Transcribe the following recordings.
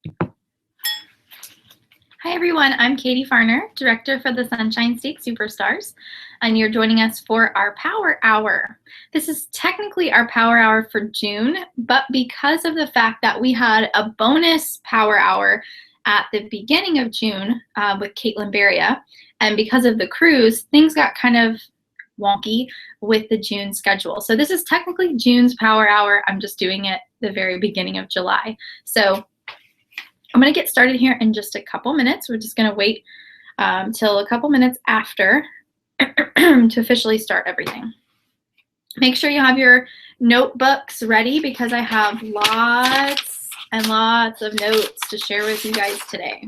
Hi everyone, I'm Katie Farner, Director for the Sunshine State Superstars, and you're joining us for our Power Hour. This is technically our Power Hour for June, but because of the fact that we had a bonus Power Hour at the beginning of June with Caitlin Beria, and because of the cruise, things got kind of wonky with the June schedule. So this is technically June's Power Hour. I'm just doing it the very beginning of July. So I'm going to get started here in just a couple minutes. We're just going to wait till a couple minutes after to officially start everything. Make sure you have your notebooks ready because I have lots and lots of notes to share with you guys today.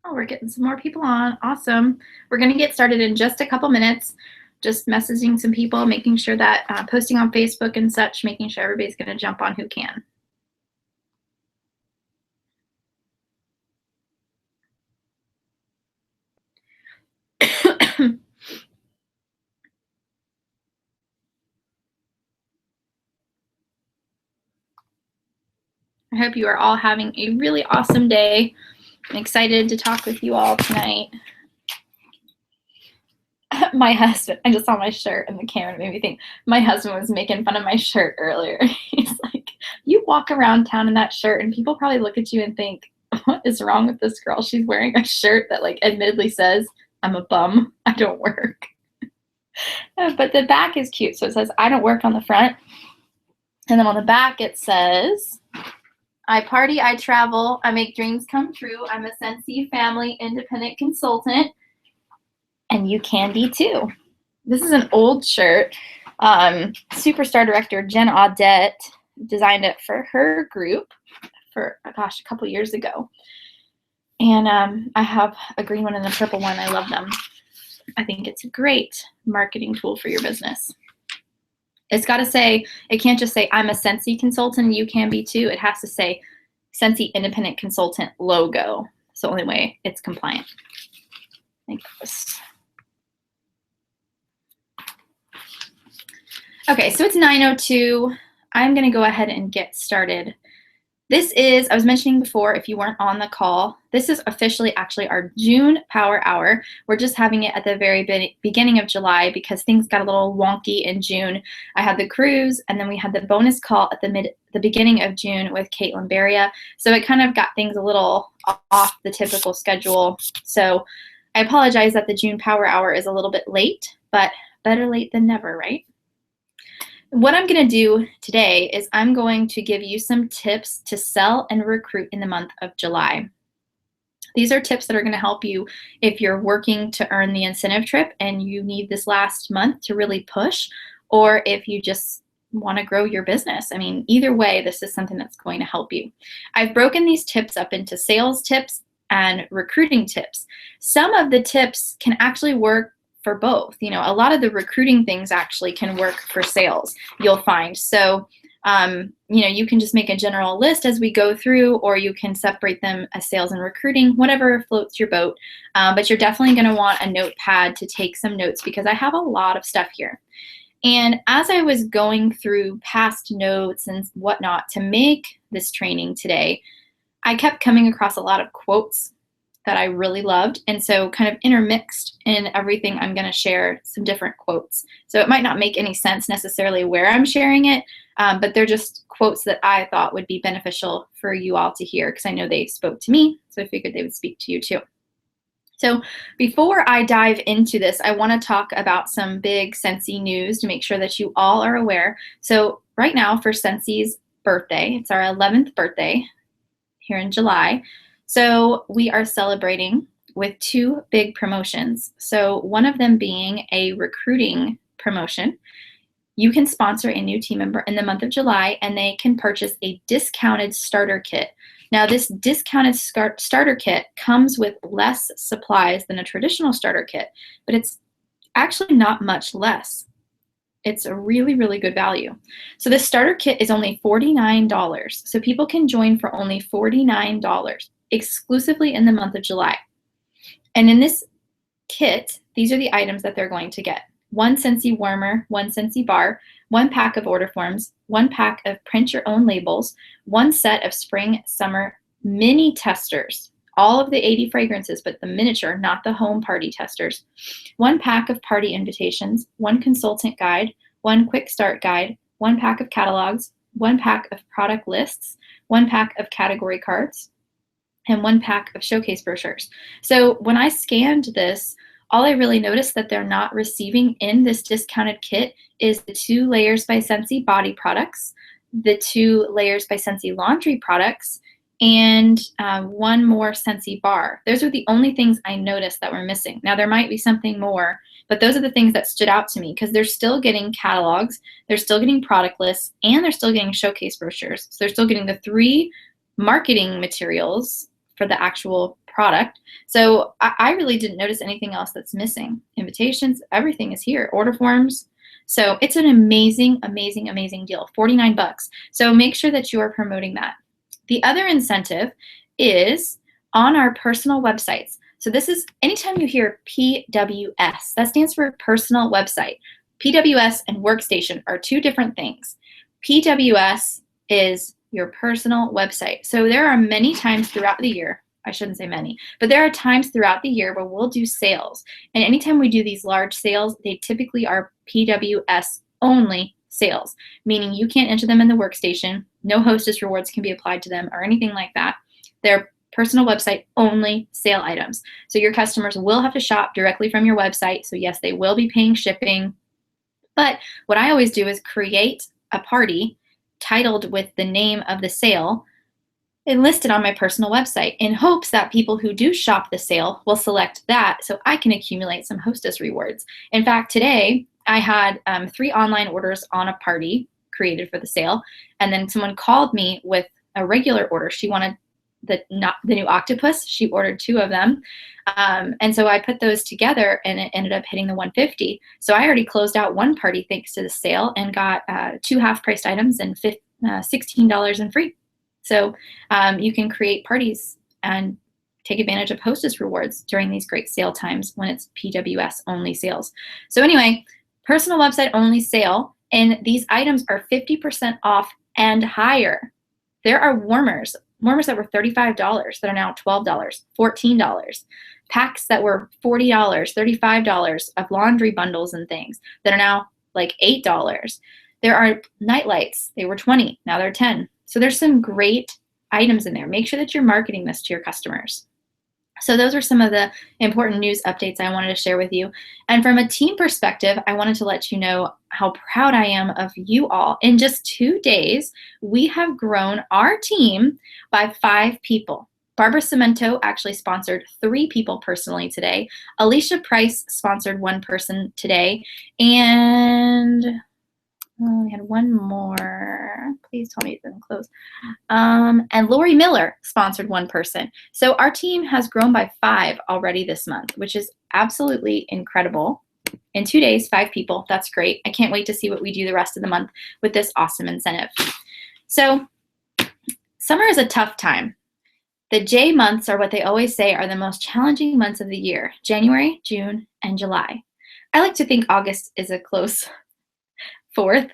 Oh, we're getting some more people on. Awesome. We're going to get started in just a couple minutes. Just messaging some people, making sure that posting on Facebook and such, making sure everybody's going to jump on who can. I hope you are all having a really awesome day. I'm excited to talk with you all tonight. My husband, I just saw my shirt in the camera, it made me think my husband was making fun of my shirt earlier. He's like, you walk around town in that shirt and people probably look at you and think, what is wrong with this girl? She's wearing a shirt that like admittedly says, I'm a bum, I don't work. But the back is cute. So it says, I don't work on the front. And then on the back it says, I party, I travel, I make dreams come true. I'm a Sensi family independent consultant, and you can be too. This is an old shirt. Superstar director Jen Audette designed it for her group for, gosh, a couple years ago. And I have a green one and a purple one. I love them. I think it's a great marketing tool for your business. It's got to say, it can't just say, I'm a Sensi consultant, you can be too. It has to say Sensi independent consultant logo. It's the only way it's compliant. Like this. Okay, so it's 9:02. I'm going to go ahead and get started. This is, I was mentioning before, if you weren't on the call, this is officially actually our June Power Hour. We're just having it at the very beginning of July because things got a little wonky in June. I had the cruise, and then we had the bonus call at the beginning of June with Caitlin Beria. So it kind of got things a little off the typical schedule. So I apologize that the June Power Hour is a little bit late, but better late than never, right? What I'm going to do today is I'm going to give you some tips to sell and recruit in the month of July. These are tips that are going to help you if you're working to earn the incentive trip and you need this last month to really push, or if you just want to grow your business. I mean, either way, this is something that's going to help you. I've broken these tips up into sales tips and recruiting tips. Some of the tips can actually work for both. You know, a lot of the recruiting things actually can work for sales, you'll find. So You can just make a general list as we go through, or you can separate them as sales and recruiting, whatever floats your boat. But you're definitely going to want a notepad to take some notes because I have a lot of stuff here. And as I was going through past notes and whatnot to make this training today, I kept coming across a lot of quotes that I really loved. And so kind of intermixed in everything, I'm going to share some different quotes. So it might not make any sense necessarily where I'm sharing it, but they're just quotes that I thought would be beneficial for you all to hear because I know they spoke to me. So I figured they would speak to you too. So before I dive into this, I want to talk about some big Scentsy news to make sure that you all are aware. So right now for Scentsy's birthday, it's our 11th birthday here in July. So we are celebrating with two big promotions. So one of them being a recruiting promotion. You can sponsor a new team member in the month of July and they can purchase a discounted starter kit. Now this discounted starter kit comes with less supplies than a traditional starter kit, but it's actually not much less. It's a really, really good value. So the starter kit is only $49. So people can join for only $49 exclusively in the month of July. And in this kit, these are the items that they're going to get. 1 Scentsy warmer, 1 Scentsy bar, 1 pack of order forms, 1 pack of print your own labels, 1 set of spring, summer mini testers, all of the 80 fragrances, but the miniature, not the home party testers, 1 pack of party invitations, 1 consultant guide, 1 quick start guide, 1 pack of catalogs, 1 pack of product lists, 1 pack of category cards, and 1 pack of showcase brochures. So when I scanned this, all I really noticed that they're not receiving in this discounted kit is the 2 Layers by Scentsy body products, the 2 Layers by Scentsy laundry products, and 1 more Scentsy bar. Those are the only things I noticed that were missing. Now there might be something more, but those are the things that stood out to me because they're still getting catalogs, they're still getting product lists, and they're still getting showcase brochures. So they're still getting the 3 marketing materials for the actual product. So I really didn't notice anything else that's missing. Invitations, everything is here. Order forms. So it's an amazing, amazing, amazing deal. $49. So make sure that you are promoting that. The other incentive is on our personal websites. So this is anytime you hear PWS, that stands for personal website. PWS and workstation are 2 different things. PWS is your personal website. So there are many times throughout the year, I shouldn't say many, but there are times throughout the year where we'll do sales. And anytime we do these large sales, they typically are PWS only sales, meaning you can't enter them in the workstation. No hostess rewards can be applied to them or anything like that. They're personal website only sale items. So your customers will have to shop directly from your website. So yes, they will be paying shipping. But what I always do is create a party titled with the name of the sale and listed on my personal website in hopes that people who do shop the sale will select that so I can accumulate some hostess rewards. In fact, today I had 3 online orders on a party created for the sale, and then someone called me with a regular order. She wanted the new octopus. She ordered 2 of them. And so I put those together and it ended up hitting the 150. So I already closed out 1 party thanks to the sale and got 2 half-priced items and $16 in free. So you can create parties and take advantage of hostess rewards during these great sale times when it's PWS only sales. So anyway, personal website only sale, and these items are 50% off and higher. There are warmers that were $35 that are now $12, $14. Packs that were $40, $35 of laundry bundles and things that are now like $8. There are night lights. They were $20, now they're $10. So there's some great items in there. Make sure that you're marketing this to your customers. So those are some of the important news updates I wanted to share with you. And from a team perspective, I wanted to let you know how proud I am of you all. In just 2 days, we have grown our team by 5 people. Barbara Cemento actually sponsored 3 people personally today. Alicia Price sponsored 1 person today. And we had 1 more. Please tell me it didn't close. And Lori Miller sponsored 1 person. So our team has grown by 5 already this month, which is absolutely incredible. In 2 days, 5 people. That's great. I can't wait to see what we do the rest of the month with this awesome incentive. So summer is a tough time. The J months are what they always say are the most challenging months of the year: January, June, and July. I like to think August is a close fourth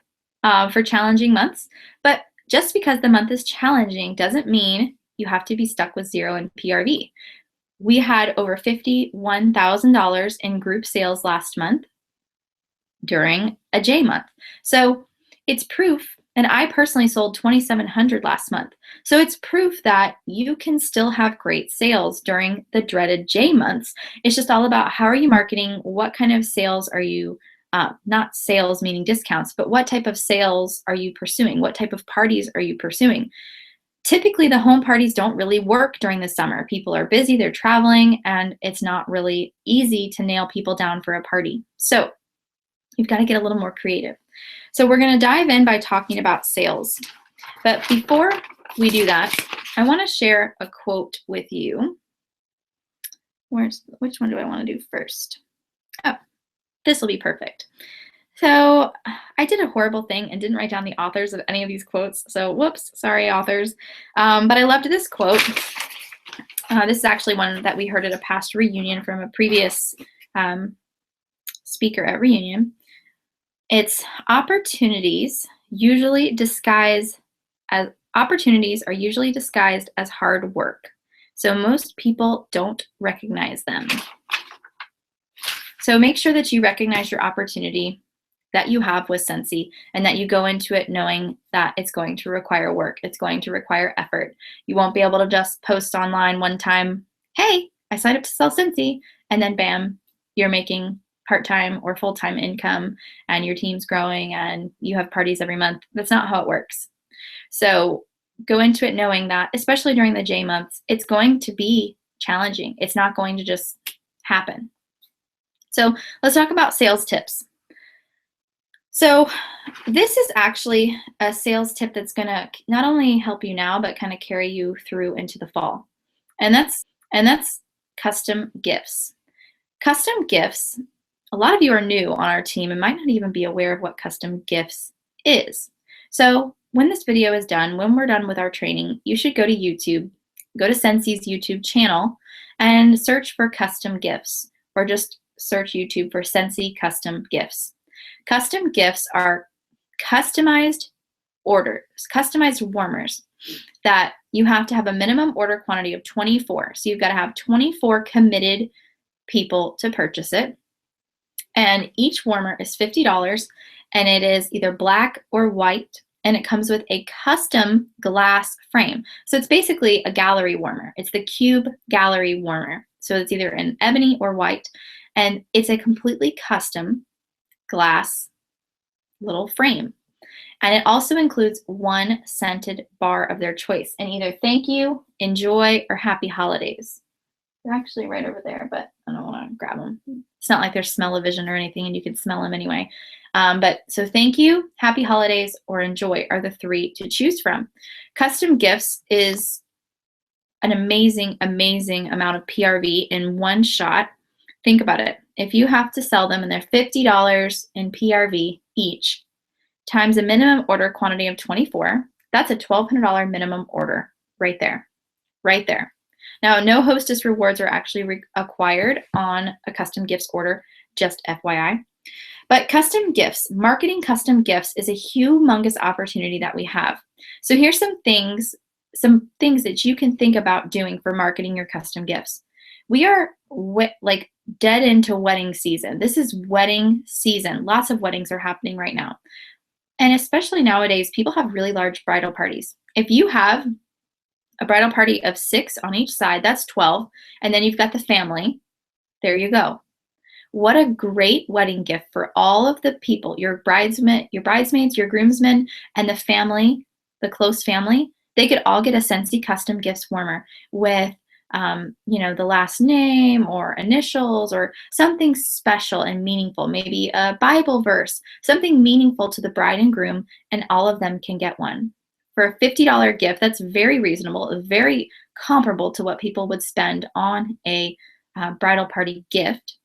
for challenging months, but just because the month is challenging doesn't mean you have to be stuck with 0 in PRV. We had over $51,000 in group sales last month during a J month. So it's proof, and I personally sold 2,700 last month. So it's proof that you can still have great sales during the dreaded J months. It's just all about how are you marketing, what kind of sales are you, not sales meaning discounts, but what type of sales are you pursuing? What type of parties are you pursuing? Typically, the home parties don't really work during the summer. People are busy, they're traveling, and it's not really easy to nail people down for a party. So you've got to get a little more creative. So we're going to dive in by talking about sales. But before we do that, I want to share a quote with you. Which one do I want to do first? Oh, this will be perfect. So I did a horrible thing and didn't write down the authors of any of these quotes. So whoops, sorry authors. But I loved this quote. This is actually one that we heard at a past reunion from a previous speaker at reunion. It's opportunities are usually disguised as hard work. So most people don't recognize them. So make sure that you recognize your opportunity that you have with Scentsy and that you go into it knowing that it's going to require work. It's going to require effort. You won't be able to just post online one time, hey, I signed up to sell Scentsy, and then bam, you're making part-time or full-time income and your team's growing and you have parties every month. That's not how it works. So go into it knowing that, especially during the J months, it's going to be challenging. It's not going to just happen. So let's talk about sales tips. So this is actually a sales tip that's going to not only help you now, but kind of carry you through into the fall. And that's custom gifts. Custom gifts, a lot of you are new on our team and might not even be aware of what custom gifts is. So when this video is done, when we're done with our training, you should go to YouTube, go to Scentsy's YouTube channel and search for custom gifts, or just search YouTube for Scentsy custom gifts. Custom gifts are customized orders, customized warmers that you have to have a minimum order quantity of 24. So you've got to have 24 committed people to purchase it. And each warmer is $50, and it is either black or white, and it comes with a custom glass frame. So it's basically a gallery warmer. It's the cube gallery warmer. So it's either in ebony or white, and it's a completely custom glass little frame. And it also includes one scented bar of their choice, and either thank you, enjoy, or happy holidays. They're actually right over there, but I don't want to grab them. It's not like there's smell-o-vision or anything, and you can smell them anyway. But so thank you, happy holidays, or enjoy are the 3 to choose from. Custom gifts is an amazing, amazing amount of PRV in one shot. Think about it. If you have to sell them and they're $50 in PRV each, times a minimum order quantity of 24, that's a $1,200 minimum order right there, right there. Now, no hostess rewards are actually acquired on a custom gifts order, just FYI. But custom gifts, marketing custom gifts is a humongous opportunity that we have. So here's some things that you can think about doing for marketing your custom gifts. We are like dead into wedding season. This is wedding season. Lots of weddings are happening right now. And especially nowadays, people have really large bridal parties. If you have a bridal party of 6 on each side, that's 12. And then you've got the family. There you go. What a great wedding gift for all of the people, your bridesmaids, your groomsmen, and the family, the close family. They could all get a Scentsy custom gifts warmer with the last name or initials or something special and meaningful, maybe a Bible verse, something meaningful to the bride and groom, and all of them can get one. For a $50 gift, that's very reasonable, very comparable to what people would spend on a bridal party gift.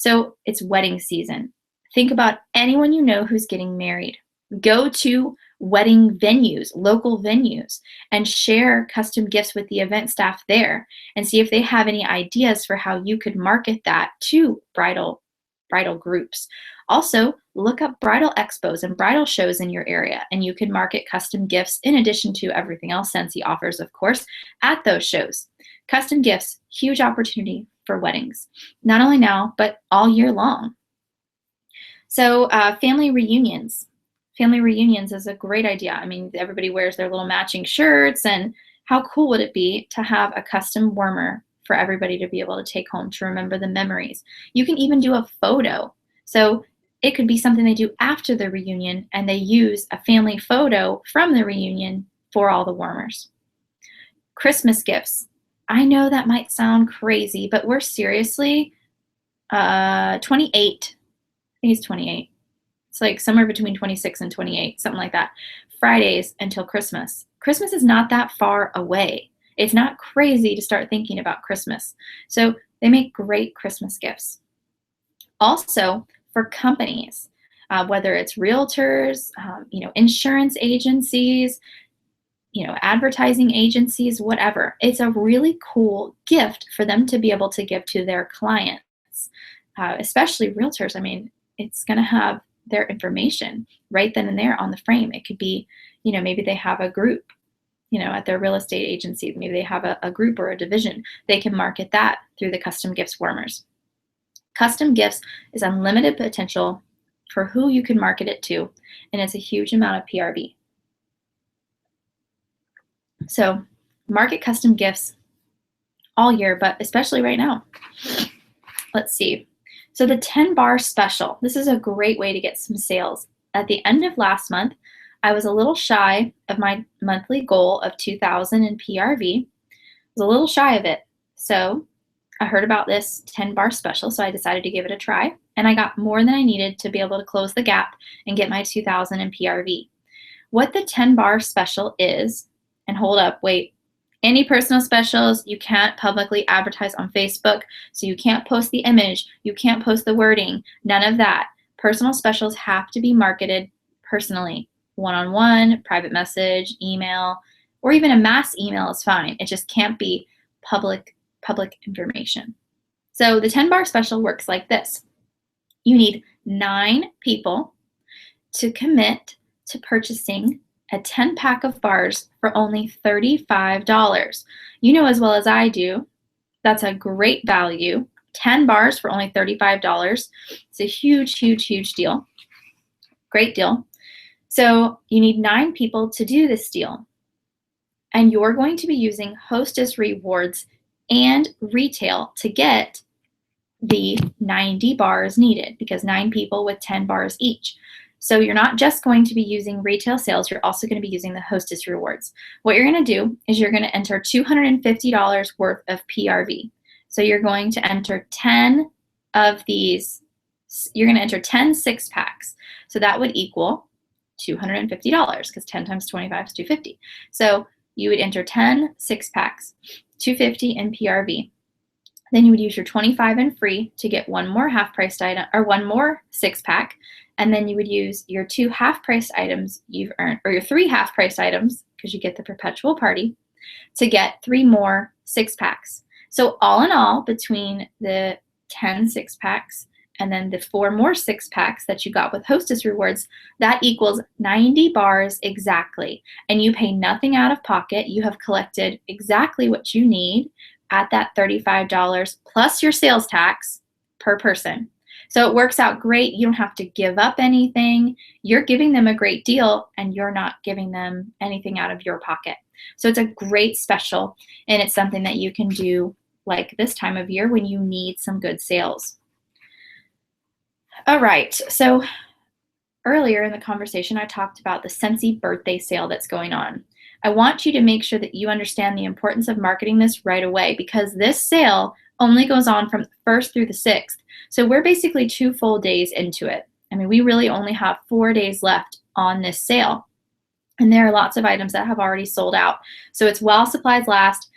So it's wedding season. Think about anyone you know who's getting married. Go to wedding venues, local venues, and share custom gifts with the event staff there and see if they have any ideas for how you could market that to bridal groups. Also, look up bridal expos and bridal shows in your area, and you can market custom gifts in addition to everything else Scentsy offers, of course, at those shows. Custom gifts, huge opportunity for weddings, not only now, but all year long. So family reunions. Family reunions is a great idea. I mean, everybody wears their little matching shirts, and how cool would it be to have a custom warmer for everybody to be able to take home to remember the memories? You can even do a photo. So it could be something they do after the reunion, and they use a family photo from the reunion for all the warmers. Christmas gifts. I know that might sound crazy, but we're seriously 28. I think it's 28. It's like somewhere between 26 and 28, something like that. Fridays until Christmas. Christmas is not that far away. It's not crazy to start thinking about Christmas. So they make great Christmas gifts. Also, for companies, whether it's realtors, insurance agencies, advertising agencies, whatever, it's a really cool gift for them to be able to give to their clients, especially realtors. I mean, it's going to have their information right then and there on the frame. It could be, maybe they have a group, at their real estate agency. Maybe they have a group or a division. They can market that through the custom gifts warmers. Custom gifts is unlimited potential for who you can market it to, and it's a huge amount of PRV. So market custom gifts all year, but especially right now. Let's see. So the 10 bar special, this is a great way to get some sales. At the end of last month, I was a little shy of my monthly goal of 2,000 in PRV. I was a little shy of it. So I heard about this 10 bar special, so I decided to give it a try, and I got more than I needed to be able to close the gap and get my 2,000 in PRV. What the 10 bar special is, and hold up, wait, any personal specials, you can't publicly advertise on Facebook, so you can't post the image, you can't post the wording, none of that. Personal specials have to be marketed personally, one-on-one, private message, email, or even a mass email is fine. It just can't be public information. So the 10 bar special works like this. You need 9 people to commit to purchasing a 10-pack of bars for only $35. You know as well as I do, that's a great value. 10 bars for only $35. It's a huge, huge, huge deal. Great deal. So you need 9 people to do this deal. And you're going to be using Hostess rewards and retail to get the 90 bars needed, because 9 people with 10 bars each. So you're not just going to be using retail sales, you're also going to be using the Hostess rewards. What you're going to do is you're going to enter $250 worth of PRV. So you're going to enter 10 of these, you're going to enter 10 6-packs. So that would equal $250, because 10 times 25 is $250. So you would enter 10 6-packs, $250 in PRV. Then you would use your 25 in free to get one more half-priced item, or one more 6-pack, and then you would use your 2 half-priced items you've earned, or your 3 half-priced items, because you get the perpetual party, to get 3 more 6-packs. So all in all, between the 10 6-packs and then the 4 more 6-packs that you got with Hostess rewards, that equals 90 bars exactly. And you pay nothing out of pocket. You have collected exactly what you need at that $35 plus your sales tax per person. So it works out great. You don't have to give up anything. You're giving them a great deal, and you're not giving them anything out of your pocket. So it's a great special, and it's something that you can do like this time of year when you need some good sales. All right, so earlier in the conversation, I talked about the Scentsy birthday sale that's going on. I want you to make sure that you understand the importance of marketing this right away, because this sale only goes on from the 1st through the 6th. So we're basically 2 full days into it. I mean, we really only have 4 days left on this sale. And there are lots of items that have already sold out. So it's while supplies last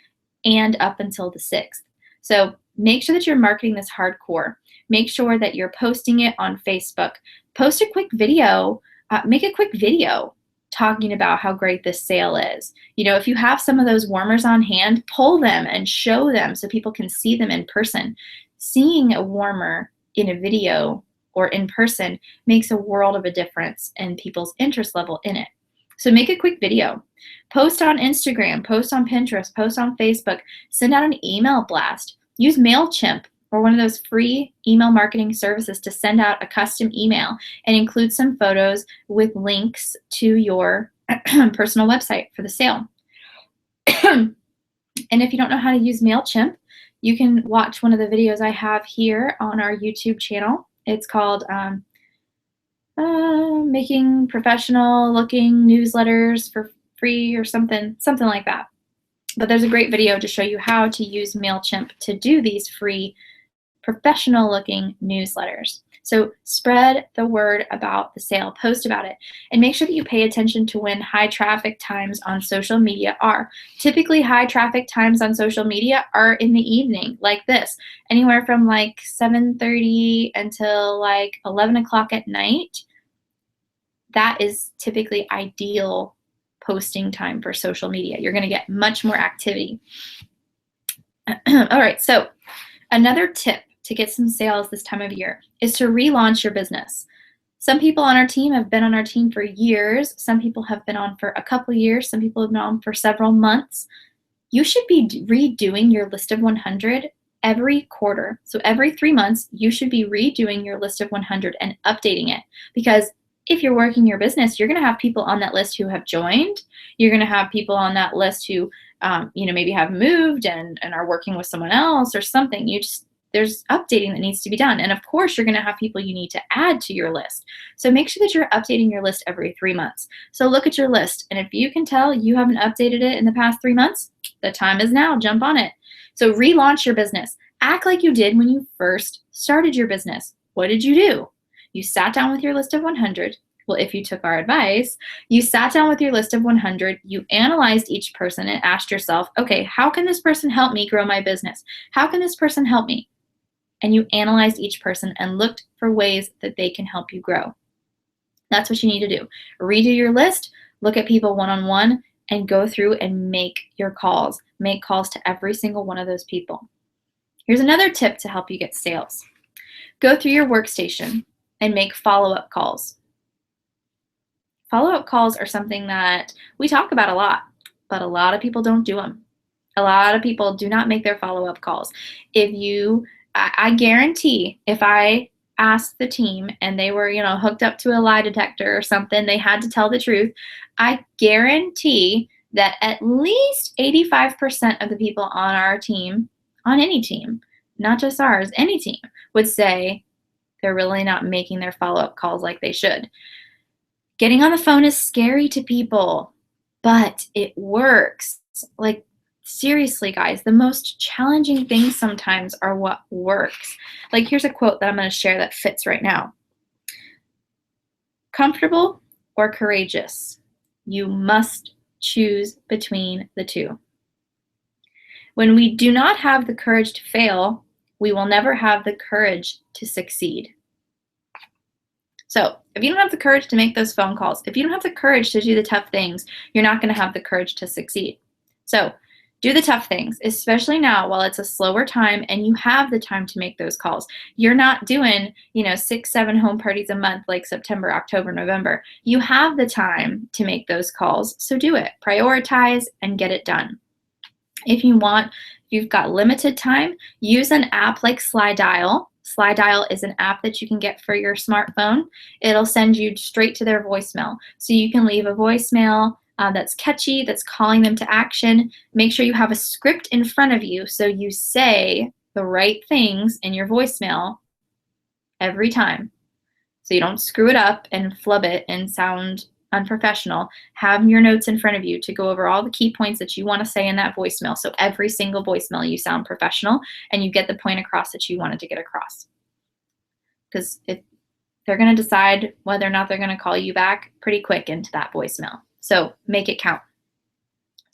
and up until the 6th. So make sure that you're marketing this hardcore. Make sure that you're posting it on Facebook. Post a quick video, make a quick video talking about how great this sale is. If you have some of those warmers on hand, pull them and show them so people can see them in person. Seeing a warmer in a video or in person makes a world of a difference in people's interest level in it. So make a quick video. Post on Instagram, post on Pinterest, post on Facebook, send out an email blast. Use MailChimp or one of those free email marketing services to send out a custom email and include some photos with links to your personal website for the sale. And if you don't know how to use MailChimp, you can watch one of the videos I have here on our YouTube channel. It's called Making Professional Looking Newsletters for Free or something like that. But there's a great video to show you how to use MailChimp to do these free professional looking newsletters. So spread the word about the sale, post about it, and make sure that you pay attention to when high traffic times on social media are. Typically high traffic times on social media are in the evening, like this, anywhere from like 7:30 until like 11 o'clock at night. That is typically ideal posting time for social media. You're going to get much more activity. All right, so another tip to get some sales this time of year is to relaunch your business. Some people on our team have been on our team for years. Some people have been on for a couple years. Some people have been on for several months. You should be redoing your list of 100 every quarter. So every 3 months, you should be redoing your list of 100 and updating it, because if you're working your business, you're going to have people on that list who have joined. You're going to have people on that list who, maybe have moved and are working with someone else or something. There's updating that needs to be done. And of course, you're going to have people you need to add to your list. So make sure that you're updating your list every 3 months. So look at your list. And if you can tell you haven't updated it in the past 3 months, the time is now. Jump on it. So relaunch your business. Act like you did when you first started your business. What did you do? You sat down with your list of 100. Well, if you took our advice, you sat down with your list of 100, you analyzed each person and asked yourself, okay, how can this person help me grow my business? How can this person help me? And you analyzed each person and looked for ways that they can help you grow. That's what you need to do. Redo your list, look at people one-on-one, and go through and make your calls. Make calls to every single one of those people. Here's another tip to help you get sales. Go through your workstation and make follow-up calls. Follow-up calls are something that we talk about a lot, but a lot of people don't do them. A lot of people do not make their follow-up calls. I guarantee if I asked the team and they were, hooked up to a lie detector or something, they had to tell the truth, I guarantee that at least 85% of the people on our team, on any team, not just ours, any team, would say they're really not making their follow-up calls like they should. Getting on the phone is scary to people, but it works. Like, seriously, guys, the most challenging things sometimes are what works. Like, here's a quote that I'm going to share that fits right now. Comfortable or courageous? You must choose between the two. When we do not have the courage to fail, we will never have the courage to succeed. So if you don't have the courage to make those phone calls, if you don't have the courage to do the tough things, you're not going to have the courage to succeed. So do the tough things, especially now while it's a slower time and you have the time to make those calls. You're not doing, 6, 7 home parties a month like September, October, November. You have the time to make those calls, so do it. Prioritize and get it done. If you've got limited time, use an app like SlyDial. SlyDial is an app that you can get for your smartphone. It'll send you straight to their voicemail. So you can leave a voicemail that's catchy, that's calling them to action. Make sure you have a script in front of you so you say the right things in your voicemail every time. So you don't screw it up and flub it and sound unprofessional. Have your notes in front of you to go over all the key points that you want to say in that voicemail. So every single voicemail you sound professional and you get the point across that you wanted to get across. Because if they're going to decide whether or not they're going to call you back pretty quick into that voicemail. So make it count.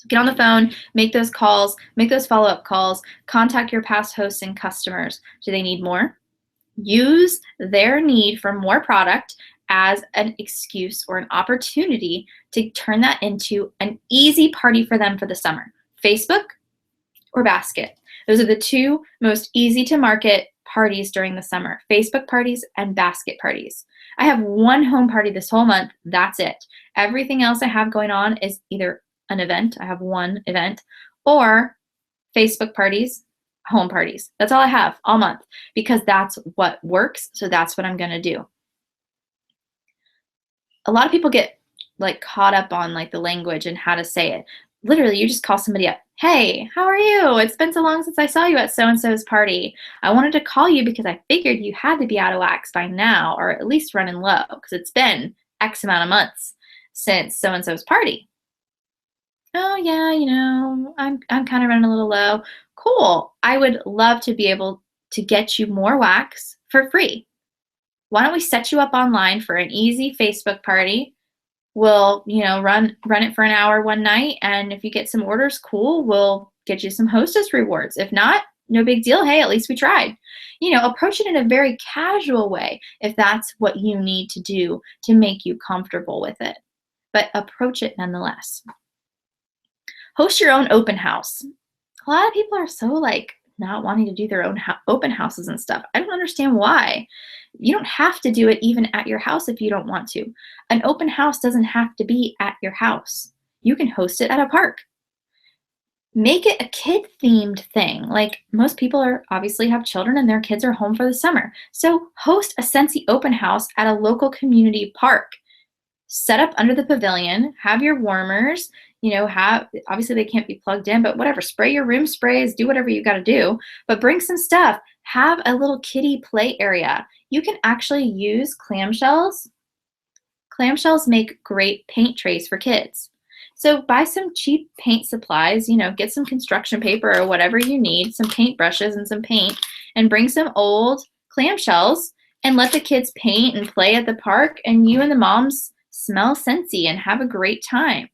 Get on the phone, make those calls, make those follow-up calls, contact your past hosts and customers. Do they need more? Use their need for more product as an excuse or an opportunity to turn that into an easy party for them for the summer. Facebook or basket. Those are the two most easy to market parties during the summer. Facebook parties and basket parties. I have one home party this whole month. That's it. Everything else I have going on is either an event, I have one event, or Facebook parties, home parties. That's all I have all month because that's what works. So that's what I'm going to do. A lot of people get like caught up on like the language and how to say it. Literally, you just call somebody up. Hey, how are you? It's been so long since I saw you at so-and-so's party. I wanted to call you because I figured you had to be out of wax by now, or at least running low, because it's been X amount of months since so-and-so's party. Oh yeah, I'm kind of running a little low. Cool. I would love to be able to get you more wax for free. Why don't we set you up online for an easy Facebook party? We'll, run it for an hour one night, and if you get some orders, cool, we'll get you some hostess rewards. If not, no big deal. Hey, at least we tried. Approach it in a very casual way if that's what you need to do to make you comfortable with it. But approach it nonetheless. Host your own open house. A lot of people are so not wanting to do their own open houses and stuff. I don't understand why. You don't have to do it even at your house if you don't want to. An open house doesn't have to be at your house. You can host it at a park. Make it a kid-themed thing. Like most people obviously have children and their kids are home for the summer. So host a Scentsy open house at a local community park. Set up under the pavilion, have your warmers, obviously they can't be plugged in, but whatever, spray your room sprays, do whatever you got to do, but bring some stuff. Have a little kiddie play area. You can actually use clamshells. Clamshells make great paint trays for kids. So buy some cheap paint supplies, get some construction paper or whatever you need, some paint brushes and some paint, and bring some old clamshells and let the kids paint and play at the park, and you and the moms smell Scentsy and have a great time.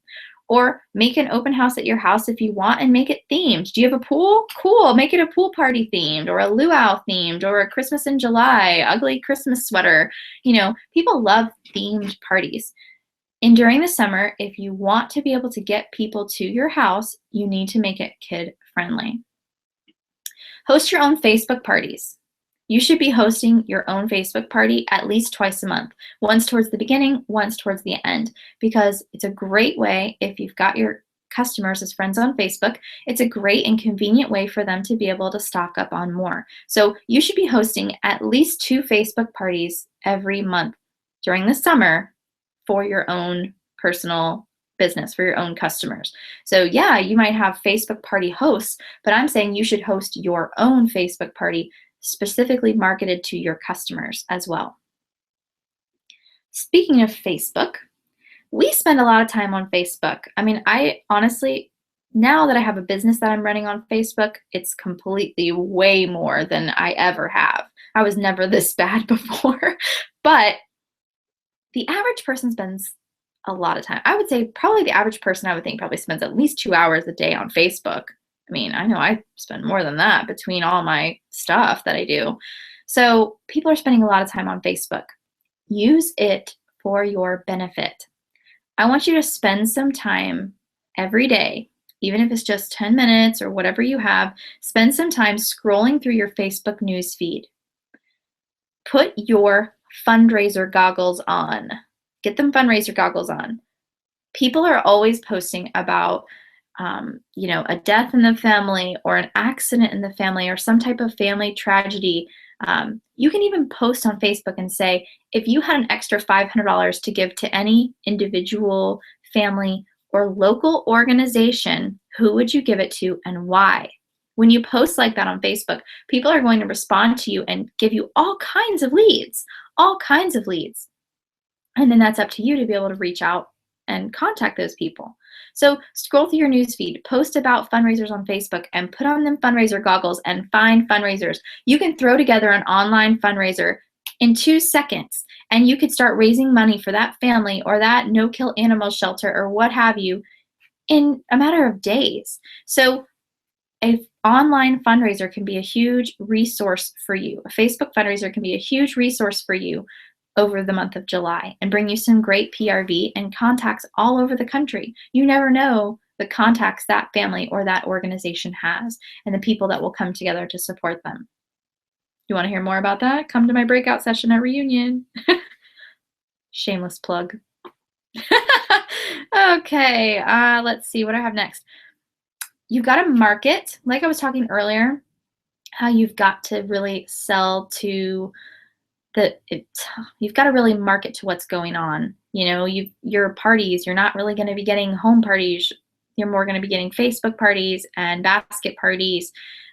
Or make an open house at your house if you want and make it themed. Do you have a pool? Cool, make it a pool party themed, or a luau themed, or a Christmas in July, ugly Christmas sweater. People love themed parties. And during the summer, if you want to be able to get people to your house, you need to make it kid friendly. Host your own Facebook parties. You should be hosting your own Facebook party at least twice a month, once towards the beginning, once towards the end, because it's a great way, if you've got your customers as friends on Facebook, it's a great and convenient way for them to be able to stock up on more. So you should be hosting at least 2 Facebook parties every month during the summer for your own personal business, for your own customers. So yeah, you might have Facebook party hosts, but I'm saying you should host your own Facebook party specifically marketed to your customers as well. Speaking of Facebook, we spend a lot of time on Facebook. I mean, I honestly, now that I have a business that I'm running on Facebook, it's completely way more than I ever have. I was never this bad before, but the average person spends a lot of time. I would say probably the average person, I would think, probably spends at least 2 hours a day on Facebook. I mean, I know I spend more than that between all my stuff that I do. So people are spending a lot of time on Facebook. Use it for your benefit. I want you to spend some time every day, even if it's just 10 minutes or whatever you have, spend some time scrolling through your Facebook news feed. Put your fundraiser goggles on. Get them fundraiser goggles on. People are always posting about a death in the family or an accident in the family or some type of family tragedy. You can even post on Facebook and say, if you had an extra $500 to give to any individual, family, or local organization, who would you give it to and why? When you post like that on Facebook, people are going to respond to you and give you all kinds of leads. And then that's up to you to be able to reach out and contact those people. So scroll through your newsfeed, post about fundraisers on Facebook, and put on them fundraiser goggles and find fundraisers. You can throw together an online fundraiser in 2 seconds, and you could start raising money for that family or that no-kill animal shelter or what have you in a matter of days. So an online fundraiser can be a huge resource for you. A Facebook fundraiser can be a huge resource for you over the month of July and bring you some great PRV and contacts all over the country. You never know the contacts that family or that organization has and the people that will come together to support them. You want to hear more about that? Come to my breakout session at Reunion. Shameless plug. Okay, let's see what I have next. You've got to market, like I was talking earlier, how you've got to really sell to you've got to really market to what's going on. You know, your parties, you're not really going to be getting home parties. You're more going to be getting Facebook parties and basket parties.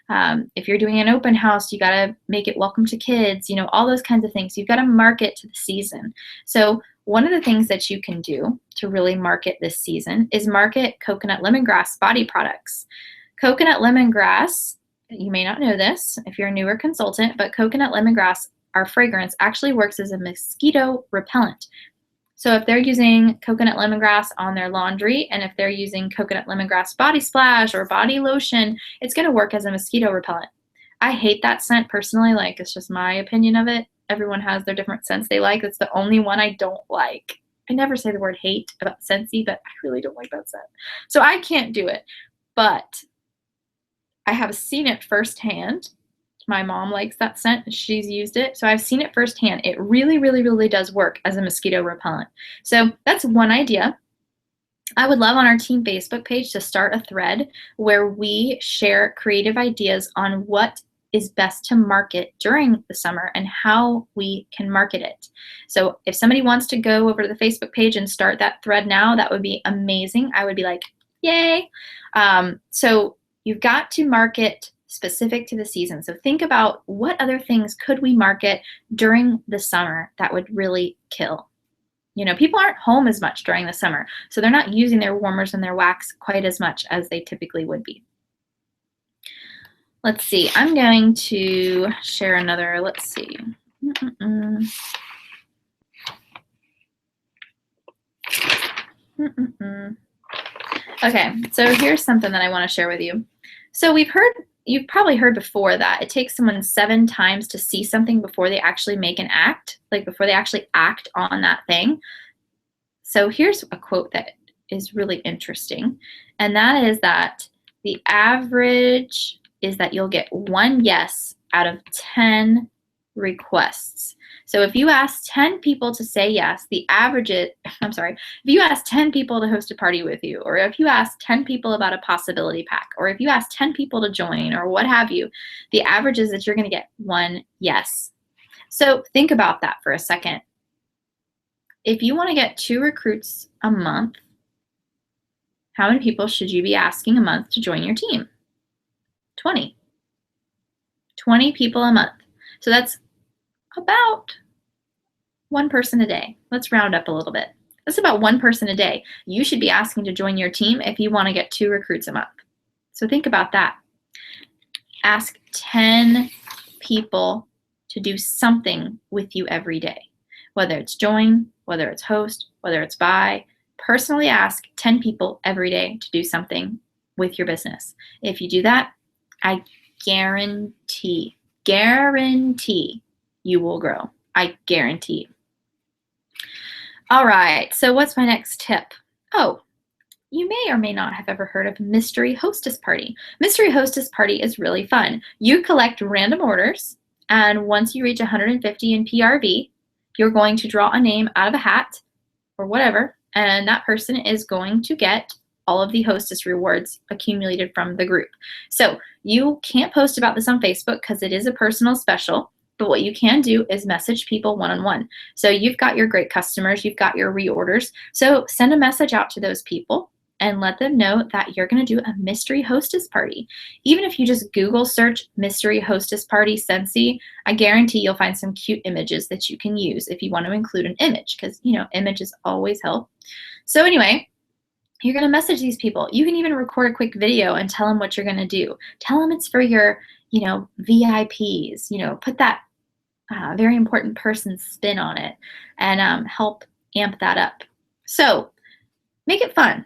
If you're doing an open house, you got to make it welcome to kids, you know, all those kinds of things. You've got to market to the season. So one of the things that you can do to really market this season is market coconut lemongrass body products. Coconut lemongrass, you may not know this if you're a newer consultant, but coconut lemongrass, our fragrance, actually works as a mosquito repellent. So if they're using coconut lemongrass on their laundry, and if they're using coconut lemongrass body splash or body lotion, it's going to work as a mosquito repellent. I hate that scent personally. Like, it's just my opinion of it. Everyone has their different scents they like. It's the only one I don't like. I never say the word hate about Scentsy, but I really don't like that scent. So I can't do it. But I have seen it firsthand. My mom likes that scent. She's used it. So I've seen it firsthand. It really, really, really does work as a mosquito repellent. So that's one idea. I would love on our team Facebook page to start a thread where we share creative ideas on what is best to market during the summer and how we can market it. So if somebody wants to go over to the Facebook page and start that thread now, that would be amazing. I would be like, yay. So you've got to market specific to the season. So think about what other things could we market during the summer that would really kill. You know, people aren't home as much during the summer, so they're not using their warmers and their wax quite as much as they typically would be. Let's see, I'm going to share another, let's see. Okay, so here's something that I want to share with you. So you've probably heard before that it takes someone 7 times to see something before they actually make an act, like before they actually act on that thing. So here's a quote that is really interesting, and that is that the average is that you'll get 1 yes out of 10 requests. So if you ask 10 people to say yes, the average is, if you ask 10 people to host a party with you, or if you ask 10 people about a possibility pack, or if you ask 10 people to join, or what have you, the average is that you're going to get 1 yes. So think about that for a second. If you want to get 2 recruits a month, how many people should you be asking a month to join your team? 20. 20 people a month. So that's about 1 person a day. Let's round up a little bit. That's about 1 person a day you should be asking to join your team if you want to get 2 recruits a month. So think about that. Ask 10 people to do something with you every day, whether it's join, whether it's host, whether it's buy. Personally ask 10 people every day to do something with your business. If you do that, I guarantee you will grow. I guarantee. All right, so what's my next tip? Oh, you may or may not have ever heard of Mystery Hostess Party. Mystery Hostess Party is really fun. You collect random orders, and once you reach 150 in PRV, you're going to draw a name out of a hat or whatever, and that person is going to get all of the hostess rewards accumulated from the group. So you can't post about this on Facebook because it is a personal special, but what you can do is message people one-on-one. So you've got your great customers, you've got your reorders, so send a message out to those people and let them know that you're going to do a mystery hostess party. Even if you just Google search mystery hostess party Scentsy, I guarantee you'll find some cute images that you can use if you want to include an image, because images always help. So anyway, you're going to message these people. You can even record a quick video and tell them what you're going to do. Tell them it's for your VIPs. Put that very important person spin on it and help amp that up. So make it fun.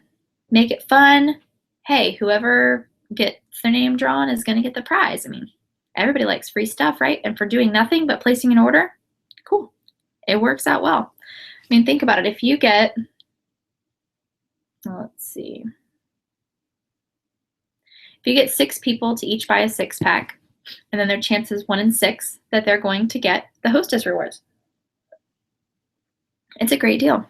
Make it fun. Hey, whoever gets their name drawn is going to get the prize. I mean, everybody likes free stuff, right? And for doing nothing but placing an order, cool. It works out well. I mean, think about it. If you get, let's see, if you get 6 people to each buy a 6-pack, and then their chance is 1 in 6 that they're going to get the hostess rewards. It's a great deal.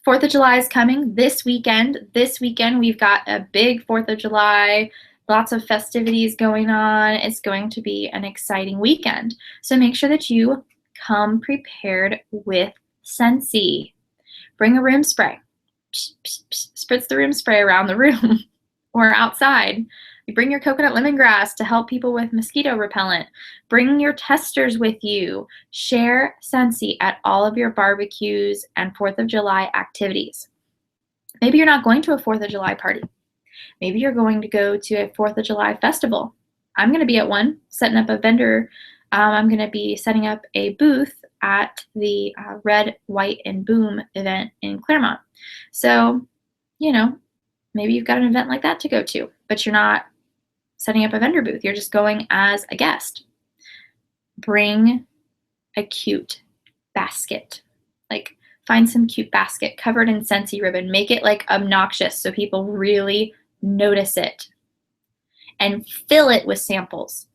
4th of July is coming this weekend. This weekend, we've got a big 4th of July, lots of festivities going on. It's going to be an exciting weekend. So make sure that you come prepared with Scentsy. Bring a room spray. Psh, psh, psh, spritz the room spray around the room or outside. You bring your coconut lemongrass to help people with mosquito repellent. Bring your testers with you. Share Scentsy at all of your barbecues and 4th of July activities. Maybe you're not going to a 4th of July party. Maybe you're going to go to a 4th of July festival. I'm going to be at one, setting up a vendor. I'm going to be setting up a booth at the Red, White, and Boom event in Claremont. So, you know, maybe you've got an event like that to go to, but you're not setting up a vendor booth. You're just going as a guest. Bring a cute basket. Like, find some cute basket covered in Scentsy ribbon. Make it like obnoxious so people really notice it. And fill it with samples.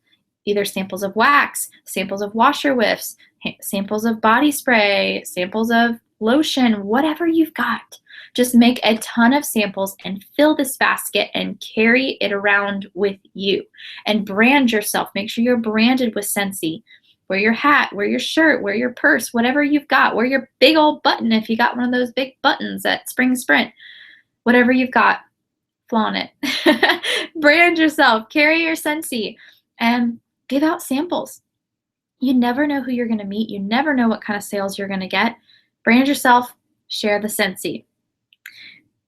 Either samples of wax, samples of washer whiffs, samples of body spray, samples of lotion, whatever you've got. Just make a ton of samples and fill this basket and carry it around with you. And brand yourself. Make sure you're branded with Scentsy. Wear your hat, wear your shirt, wear your purse, whatever you've got. Wear your big old button if you got one of those big buttons at Spring Sprint. Whatever you've got, flaunt it. Brand yourself. Carry your Scentsy and give out samples. You never know who you're going to meet. You never know what kind of sales you're going to get. Brand yourself. Share the Scentsy.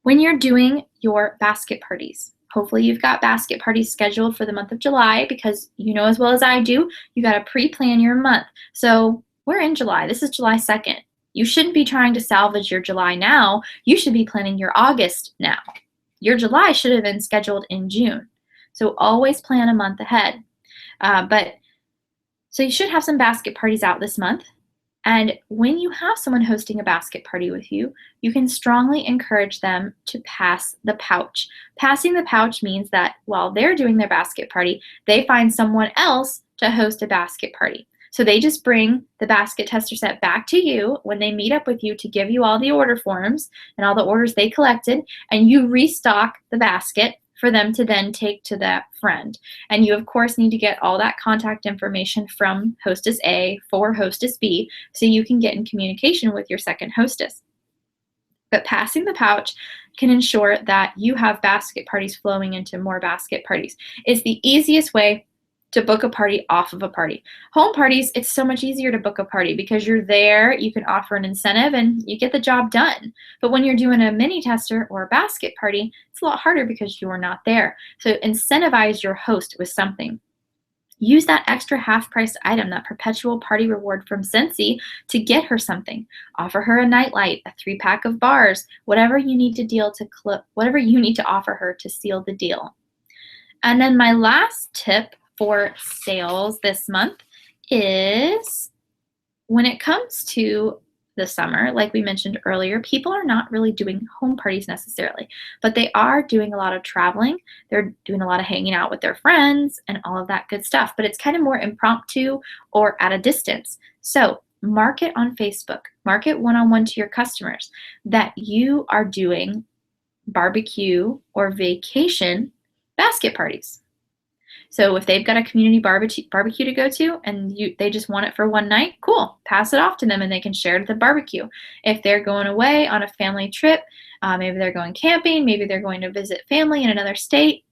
When you're doing your basket parties, hopefully you've got basket parties scheduled for the month of July, because you know as well as I do, you got to pre-plan your month. So we're in July. This is July 2nd. You shouldn't be trying to salvage your July now. You should be planning your August now. Your July should have been scheduled in June. So always plan a month ahead. So you should have some basket parties out this month. And when you have someone hosting a basket party with you, you can strongly encourage them to pass the pouch. Passing the pouch means that while they're doing their basket party, they find someone else to host a basket party. So they just bring the basket tester set back to you when they meet up with you to give you all the order forms and all the orders they collected, and you restock the basket for them to then take to that friend. And you, of course, need to get all that contact information from hostess A for hostess B so you can get in communication with your second hostess. But passing the pouch can ensure that you have basket parties flowing into more basket parties. It's the easiest way to book a party off of a party. Home parties, it's so much easier to book a party because you're there, you can offer an incentive, and you get the job done. But when you're doing a mini tester or a basket party, it's a lot harder because you're not there. So incentivize your host with something. Use that extra half-price item, that perpetual party reward from Scentsy, to get her something. Offer her a nightlight, a 3-pack of bars, whatever you need whatever you need to offer her to seal the deal. And then my last tip for sales this month is, when it comes to the summer, like we mentioned earlier, people are not really doing home parties necessarily, but they are doing a lot of traveling. They're doing a lot of hanging out with their friends and all of that good stuff, but it's kind of more impromptu or at a distance. So market on Facebook, market one-on-one to your customers that you are doing barbecue or vacation basket parties. So if they've got a community barbecue to go to and they just want it for one night, cool, pass it off to them and they can share it at the barbecue. If they're going away on a family trip, maybe they're going camping, maybe they're going to visit family in another state,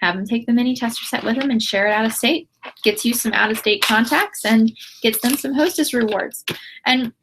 have them take the mini tester set with them and share it out of state. Gets you some out-of-state contacts and gets them some hostess rewards. And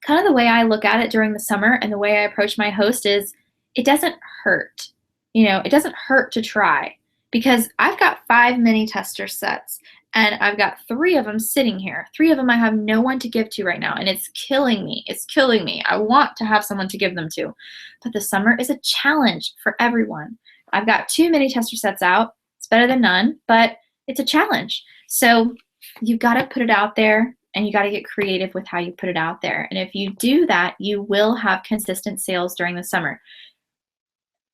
kind of the way I look at it during the summer and the way I approach my host is, it doesn't hurt. It doesn't hurt to try. Because I've got 5 mini tester sets, And I've got 3 of them sitting here. 3 of them I have no one to give to right now, and it's killing me. It's killing me. I want to have someone to give them to. But the summer is a challenge for everyone. I've got 2 mini tester sets out. It's better than none, but it's a challenge. So you've got to put it out there, and you got to get creative with how you put it out there. And if you do that, you will have consistent sales during the summer.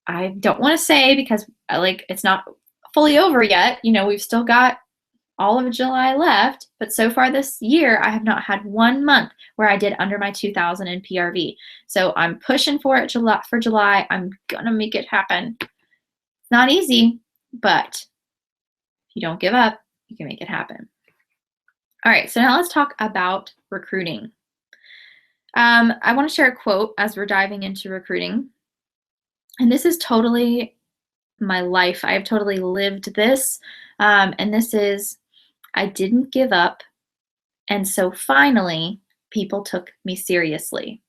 I don't want to say, because it's not fully over yet. We've still got all of July left, but so far this year, I have not had 1 month where I did under my 2,000 in PRV. So I'm pushing for it for July. I'm gonna make it happen. It's not easy, but if you don't give up, you can make it happen. All right, so now let's talk about recruiting. I want to share a quote as we're diving into recruiting. And this is totally my life. I have totally lived this. And this is, I didn't give up, and so finally, people took me seriously.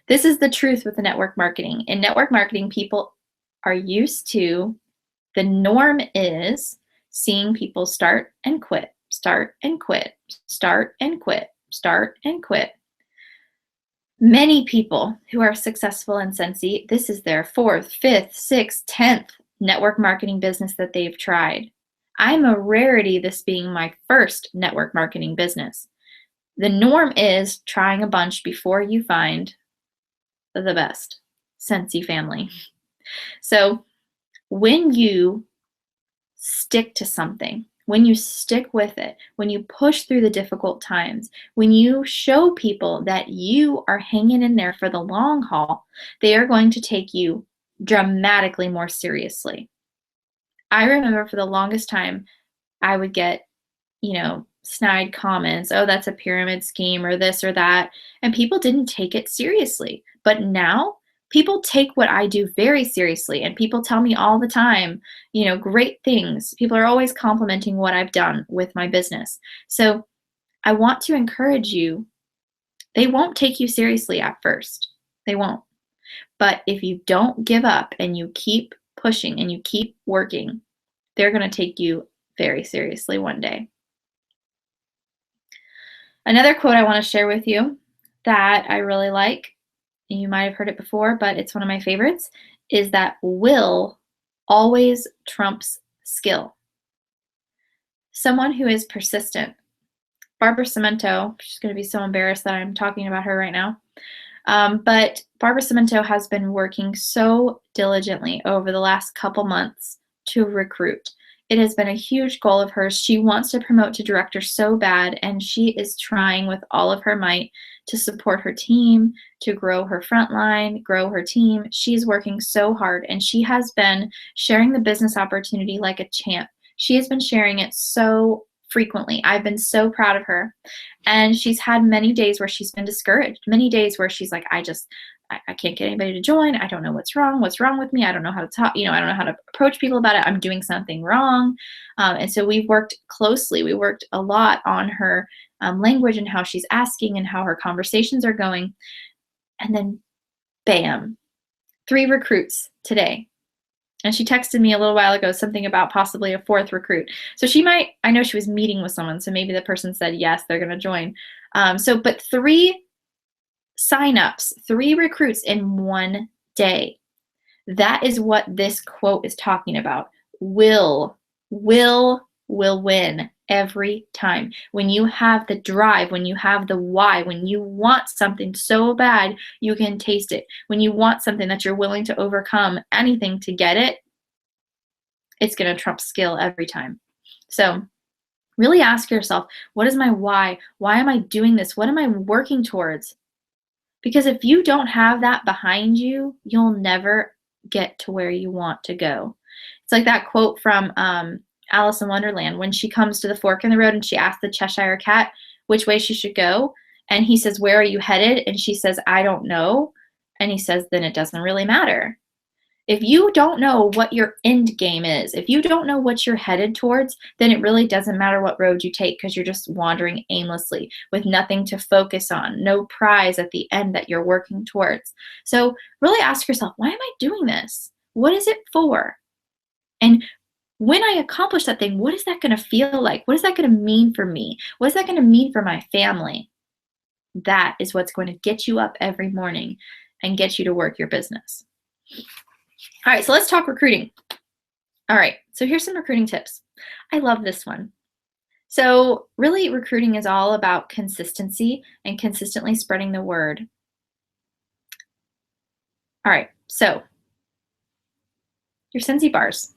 This is the truth with the network marketing. In network marketing, people are used to, the norm is seeing people start and quit, start and quit, start and quit, start and quit. Many people who are successful in Scentsy, this is their 4th, 5th, 6th, 10th network marketing business that they've tried. I'm a rarity, this being my first network marketing business. The norm is trying a bunch before you find the best Scentsy family. So when you stick to something, when you stick with it, when you push through the difficult times, when you show people that you are hanging in there for the long haul, they are going to take you dramatically more seriously. I remember for the longest time, I would get, snide comments, oh, that's a pyramid scheme or this or that, and people didn't take it seriously. But now people take what I do very seriously, and people tell me all the time, great things. People are always complimenting what I've done with my business. So I want to encourage you, they won't take you seriously at first. They won't. But if you don't give up and you keep pushing and you keep working, they're going to take you very seriously one day. Another quote I want to share with you that I really like, and you might have heard it before, but it's one of my favorites, is that will always trumps skill. Someone who is persistent. Barbara Cemento, she's going to be so embarrassed that I'm talking about her right now. But Barbara Cemento has been working so diligently over the last couple months to recruit. It has been a huge goal of hers. She wants to promote to director so bad, and she is trying with all of her might to support her team, to grow her front line, grow her team. She's working so hard, and she has been sharing the business opportunity like a champ. She has been sharing it so frequently. I've been so proud of her. And she's had many days where she's been discouraged, many days where she's like, I can't get anybody to join. I don't know what's wrong with me. I don't know how to talk, I don't know how to approach people about it. I'm doing something wrong. And so we've worked closely. We worked a lot on her language and how she's asking and how her conversations are going. And then bam, 3 recruits today. And she texted me a little while ago something about possibly a 4th recruit. So I know she was meeting with someone, so maybe the person said, yes, they're going to join. But 3 signups, 3 recruits in one day. That is what this quote is talking about. Will win every time. When you have the drive, when you have the why, when you want something so bad, you can taste it. When you want something that you're willing to overcome anything to get it, it's going to trump skill every time. So really ask yourself, what is my why? Why am I doing this? What am I working towards? Because if you don't have that behind you, you'll never get to where you want to go. It's like that quote from Alice in Wonderland when she comes to the fork in the road and she asks the Cheshire Cat which way she should go. And he says, where are you headed? And she says, I don't know. And he says, then it doesn't really matter. If you don't know what your end game is, if you don't know what you're headed towards, then it really doesn't matter what road you take because you're just wandering aimlessly with nothing to focus on, no prize at the end that you're working towards. So really ask yourself, why am I doing this? What is it for? And when I accomplish that thing, what is that going to feel like? What is that going to mean for me? What is that going to mean for my family? That is what's going to get you up every morning and get you to work your business. All right, so let's talk recruiting. All right, so here's some recruiting tips. I love this one. So really, recruiting is all about consistency and consistently spreading the word. All right, so your Scentsy bars,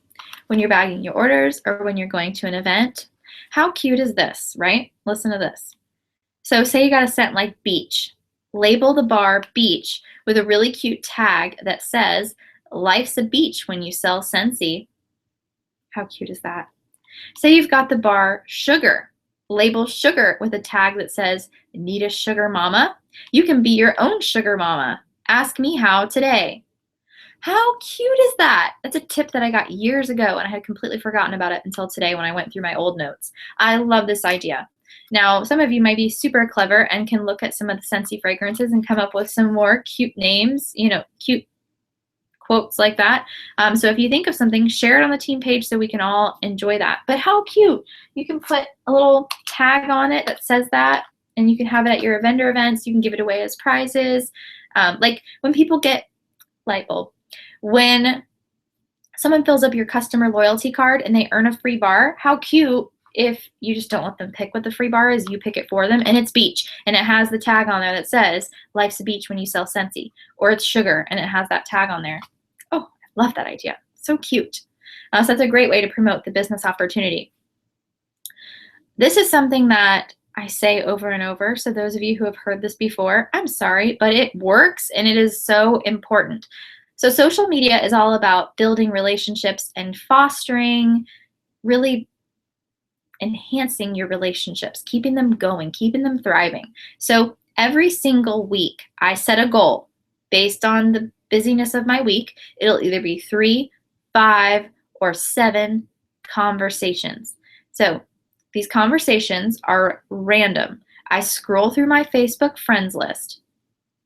when you're bagging your orders or when you're going to an event, how cute is this, right? Listen to this. So say you got a scent like beach. Label the bar beach with a really cute tag that says, life's a beach when you sell Scentsy. How cute is that? Say you've got the bar sugar. Label sugar with a tag that says, need a sugar mama? You can be your own sugar mama. Ask me how today. How cute is that? That's a tip that I got years ago and I had completely forgotten about it until today when I went through my old notes. I love this idea. Now, some of you might be super clever and can look at some of the Scentsy fragrances and come up with some more cute names, cute quotes like that. So if you think of something, share it on the team page so we can all enjoy that. But how cute. You can put a little tag on it that says that, and you can have it at your vendor events. You can give it away as prizes. Like when people get light bulb, when someone fills up your customer loyalty card and they earn a free bar, how cute if you just don't let them pick what the free bar is, you pick it for them, and it's beach, and it has the tag on there that says, life's a beach when you sell Scentsy, or it's sugar, and it has that tag on there. Oh, I love that idea. So cute. So that's a great way to promote the business opportunity. This is something that I say over and over, so those of you who have heard this before, I'm sorry, but it works, and it is so important. So social media is all about building relationships and fostering, really enhancing your relationships, keeping them going, keeping them thriving. So every single week, I set a goal based on the busyness of my week. It'll either be 3, 5, or 7 conversations. So these conversations are random. I scroll through my Facebook friends list,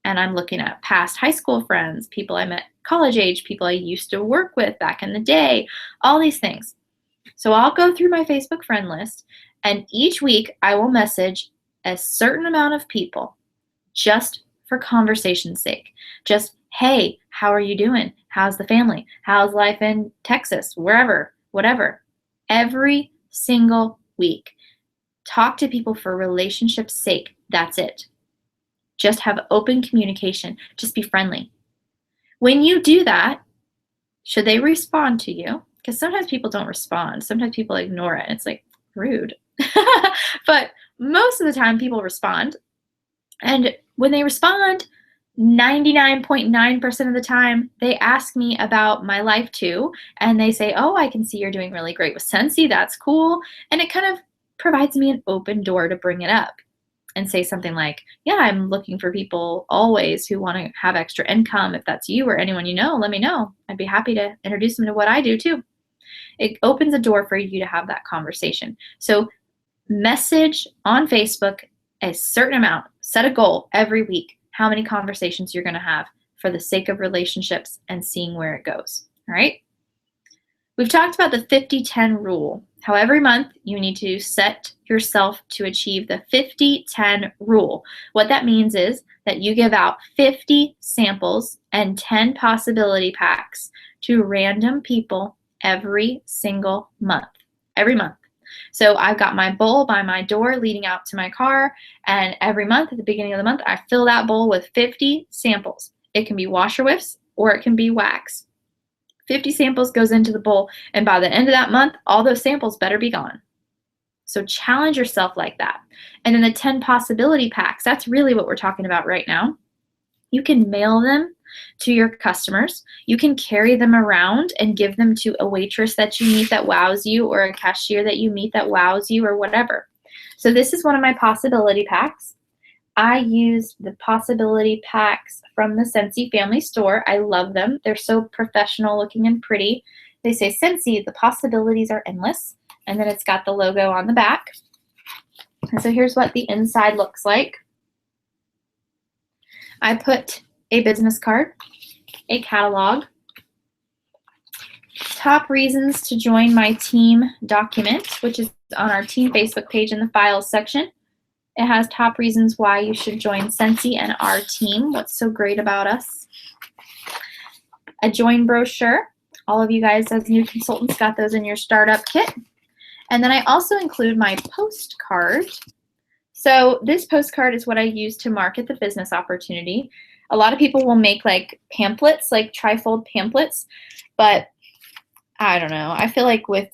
and I'm looking at past high school friends, people I met college age, people I used to work with back in the day, all these things. So I'll go through my Facebook friend list, and each week I will message a certain amount of people just for conversation's sake. Just, hey, how are you doing? How's the family? How's life in Texas? Wherever, whatever. Every single week. Talk to people for relationship's sake. That's it. Just have open communication. Just be friendly. When you do that, should they respond to you? Because sometimes people don't respond. Sometimes people ignore it. And it's like rude. But most of the time people respond. And when they respond, 99.9% of the time, they ask me about my life too. And they say, oh, I can see you're doing really great with Scentsy. That's cool. And it kind of provides me an open door to bring it up and say something like, yeah, I'm looking for people always who want to have extra income. If that's you or anyone you know, let me know. I'd be happy to introduce them to what I do too. It opens a door for you to have that conversation. So message on Facebook a certain amount, set a goal every week, how many conversations you're going to have for the sake of relationships and seeing where it goes. All right. We've talked about the 50-10 rule. How every month you need to set yourself to achieve the 50-10 rule. What that means is that you give out 50 samples and 10 possibility packs to random people every single month. Every month. So I've got my bowl by my door leading out to my car, and every month at the beginning of the month, I fill that bowl with 50 samples. It can be washer whiffs or it can be wax. 50 samples goes into the bowl, and by the end of that month, all those samples better be gone. So challenge yourself like that. And then the 10 possibility packs, that's really what we're talking about right now. You can mail them to your customers. You can carry them around and give them to a waitress that you meet that wows you, or a cashier that you meet that wows you, or whatever. So this is one of my possibility packs. I used the possibility packs from the Scentsy family store. I love them. They're so professional looking and pretty. They say, Scentsy, the possibilities are endless. And then it's got the logo on the back. And so here's what the inside looks like. I put a business card, a catalog, top reasons to join my team document, which is on our team Facebook page in the files section. It has top reasons why you should join Scentsy and our team. What's so great about us? A join brochure. All of you guys as new consultants got those in your startup kit. And then I also include my postcard. So this postcard is what I use to market the business opportunity. A lot of people will make like pamphlets, like trifold pamphlets, but I don't know. I feel like with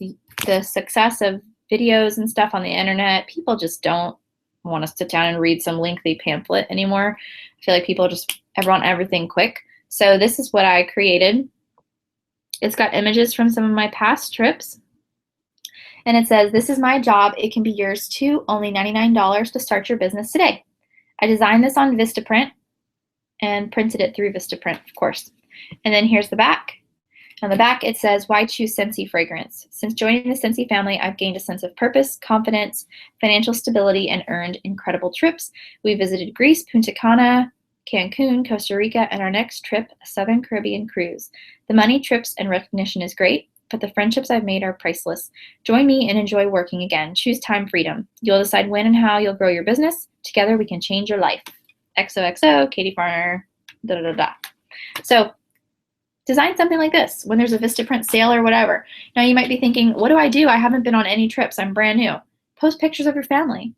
the success of videos and stuff on the internet, people just don't want to sit down and read some lengthy pamphlet anymore. I feel like people just want everything quick. So this is what I created. It's got images from some of my past trips. And it says, this is my job. It can be yours too. Only $99 to start your business today. I designed this on Vistaprint and printed it through Vistaprint, of course. And then here's the back. On the back, it says, why choose Scentsy fragrance? Since joining the Scentsy family, I've gained a sense of purpose, confidence, financial stability, and earned incredible trips. We visited Greece, Punta Cana, Cancun, Costa Rica, and our next trip, a Southern Caribbean cruise. The money, trips, and recognition is great, but the friendships I've made are priceless. Join me and enjoy working again. Choose time freedom. You'll decide when and how you'll grow your business. Together, we can change your life. XOXO, Katie Farner, da da da da. So design something like this when there's a Vistaprint sale or whatever. Now you might be thinking, what do? I haven't been on any trips. I'm brand new. Post pictures of your family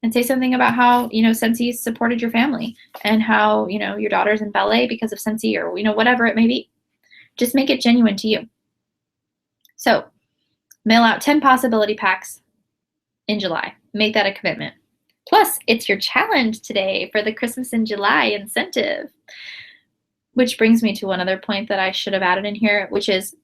and say something about how, Scentsy supported your family and how, your daughter's in ballet because of Scentsy or, whatever it may be. Just make it genuine to you. So mail out 10 possibility packs in July. Make that a commitment. Plus, it's your challenge today for the Christmas in July incentive. Which brings me to one other point that I should have added in here, which is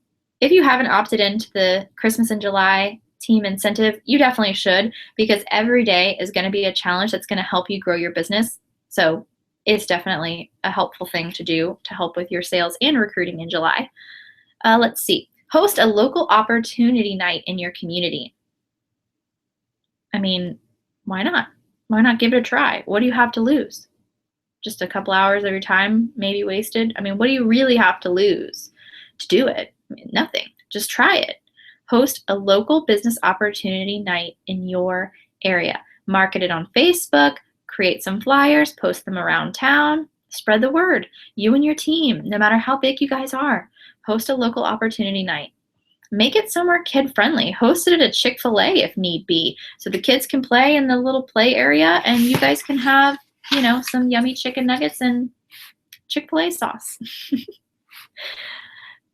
if you haven't opted into the Christmas in July team incentive, you definitely should, because every day is going to be a challenge that's going to help you grow your business. So it's definitely a helpful thing to do to help with your sales and recruiting in July. Let's see. Host a local opportunity night in your community. I mean, why not? Why not give it a try? What do you have to lose? Just a couple hours of your time maybe wasted. I mean, what do you really have to lose to do it? I mean, nothing. Just try it. Host a local business opportunity night in your area. Market it on Facebook, create some flyers, post them around town, spread the word. You and your team, no matter how big you guys are, host a local opportunity night. Make it somewhere kid-friendly. Host it at a Chick-fil-A if need be, so the kids can play in the little play area and you guys can have some yummy chicken nuggets and Chick-fil-A sauce.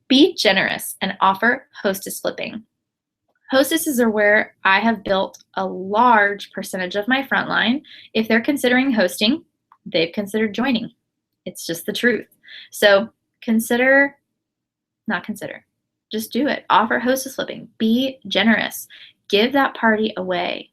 Be generous and offer hostess flipping. Hostesses are where I have built a large percentage of my frontline. If they're considering hosting, they've considered joining. It's just the truth. So just do it. Offer hostess flipping. Be generous. Give that party away.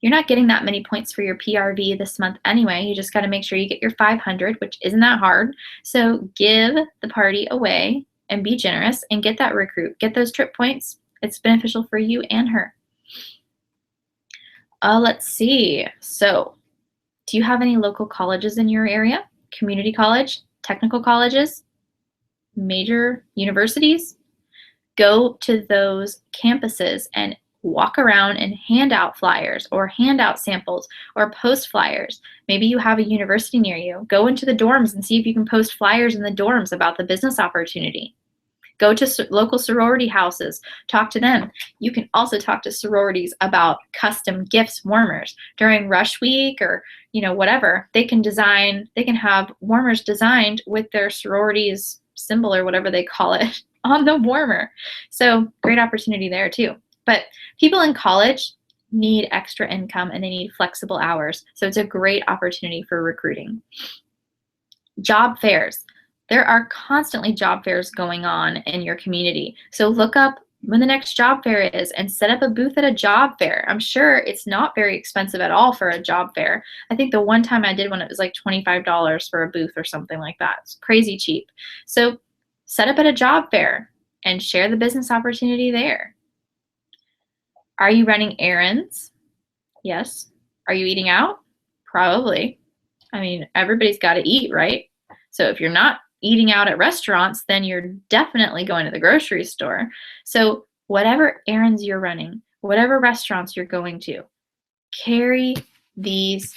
You're not getting that many points for your PRV this month anyway. You just got to make sure you get your 500, which isn't that hard. So give the party away and be generous and get that recruit. Get those trip points. It's beneficial for you and her. Let's see. So do you have any local colleges in your area? Community college, technical colleges, major universities? Go to those campuses and walk around and hand out flyers or hand out samples or post flyers. Maybe you have a university near you. Go into the dorms and see if you can post flyers in the dorms about the business opportunity. Go to local sorority houses. Talk to them. You can also talk to sororities about custom gifts, warmers. During rush week or whatever, they can have warmers designed with their sorority's symbol or whatever they call it on the warmer. So great opportunity there too. But people in college need extra income and they need flexible hours. So it's a great opportunity for recruiting. Job fairs. There are constantly job fairs going on in your community. So look up when the next job fair is and set up a booth at a job fair. I'm sure it's not very expensive at all for a job fair. I think the one time I did one, it was like $25 for a booth or something like that. It's crazy cheap. So set up at a job fair and share the business opportunity there. Are you running errands? Yes. Are you eating out? Probably. I mean, everybody's got to eat, right? So if you're not eating out at restaurants, then you're definitely going to the grocery store. So whatever errands you're running, whatever restaurants you're going to, carry these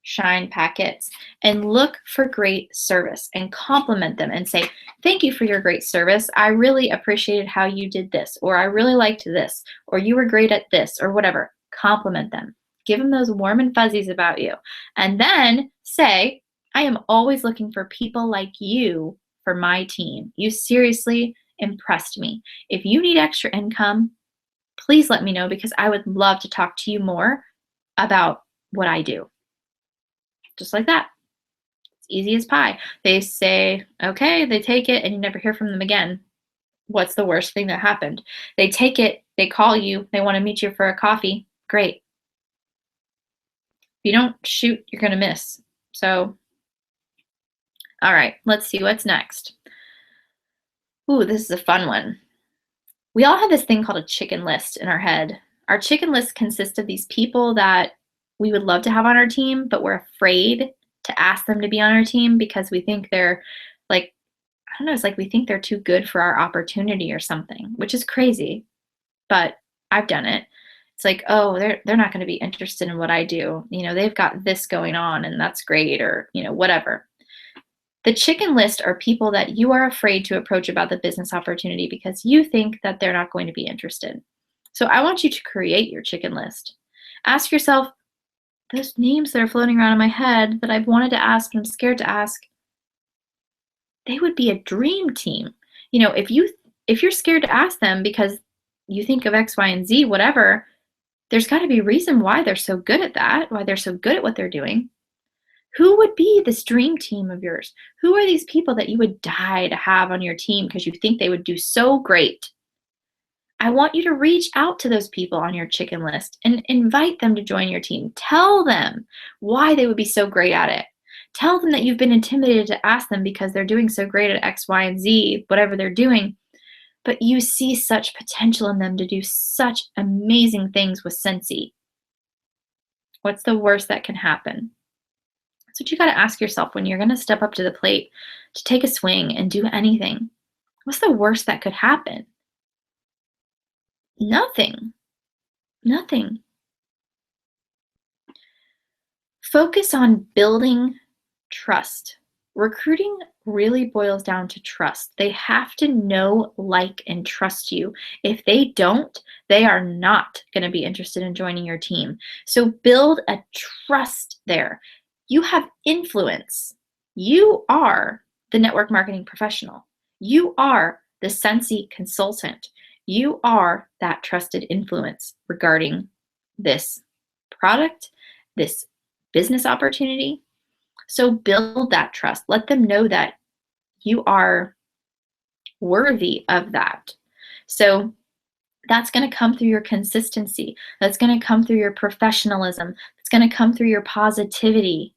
Shine packets and look for great service and compliment them and say, thank you for your great service. I really appreciated how you did this, or I really liked this, or you were great at this, or whatever. Compliment them. Give them those warm and fuzzies about you. And then say, I am always looking for people like you for my team. You seriously impressed me. If you need extra income, please let me know, because I would love to talk to you more about what I do. Just like that. It's easy as pie. They say, okay, they take it, and you never hear from them again. What's the worst thing that happened? They take it, they call you, they want to meet you for a coffee. Great. If you don't shoot, you're going to miss. So, all right, let's see what's next. Ooh, this is a fun one. We all have this thing called a chicken list in our head. Our chicken list consists of these people that we would love to have on our team, but we're afraid to ask them to be on our team because we think they're like, I don't know, it's like we think they're too good for our opportunity or something, which is crazy, but I've done it. It's like, oh, they're not going to be interested in what I do. You know, they've got this going on and that's great, or, you know, whatever. The chicken list are people that you are afraid to approach about the business opportunity because you think that they're not going to be interested. So I want you to create your chicken list. Ask yourself, those names that are floating around in my head that I've wanted to ask and I'm scared to ask, they would be a dream team. You know, if you're scared to ask them because you think of X, Y, and Z, whatever, there's got to be a reason why they're so good at that, why they're so good at what they're doing. Who would be this dream team of yours? Who are these people that you would die to have on your team because you think they would do so great? I want you to reach out to those people on your chicken list and invite them to join your team. Tell them why they would be so great at it. Tell them that you've been intimidated to ask them because they're doing so great at X, Y, and Z, whatever they're doing, but you see such potential in them to do such amazing things with Scentsy. What's the worst that can happen? That's what you got to ask yourself when you're going to step up to the plate to take a swing and do anything. What's the worst that could happen? Nothing. Nothing. Focus on building trust. Recruiting really boils down to trust. They have to know, like, and trust you. If they don't, they are not going to be interested in joining your team. So build a trust there. You have influence. You are the network marketing professional. You are the Scentsy consultant. You are that trusted influence regarding this product, this business opportunity. So build that trust. Let them know that you are worthy of that. So that's going to come through your consistency. That's going to come through your professionalism. It's going to come through your positivity.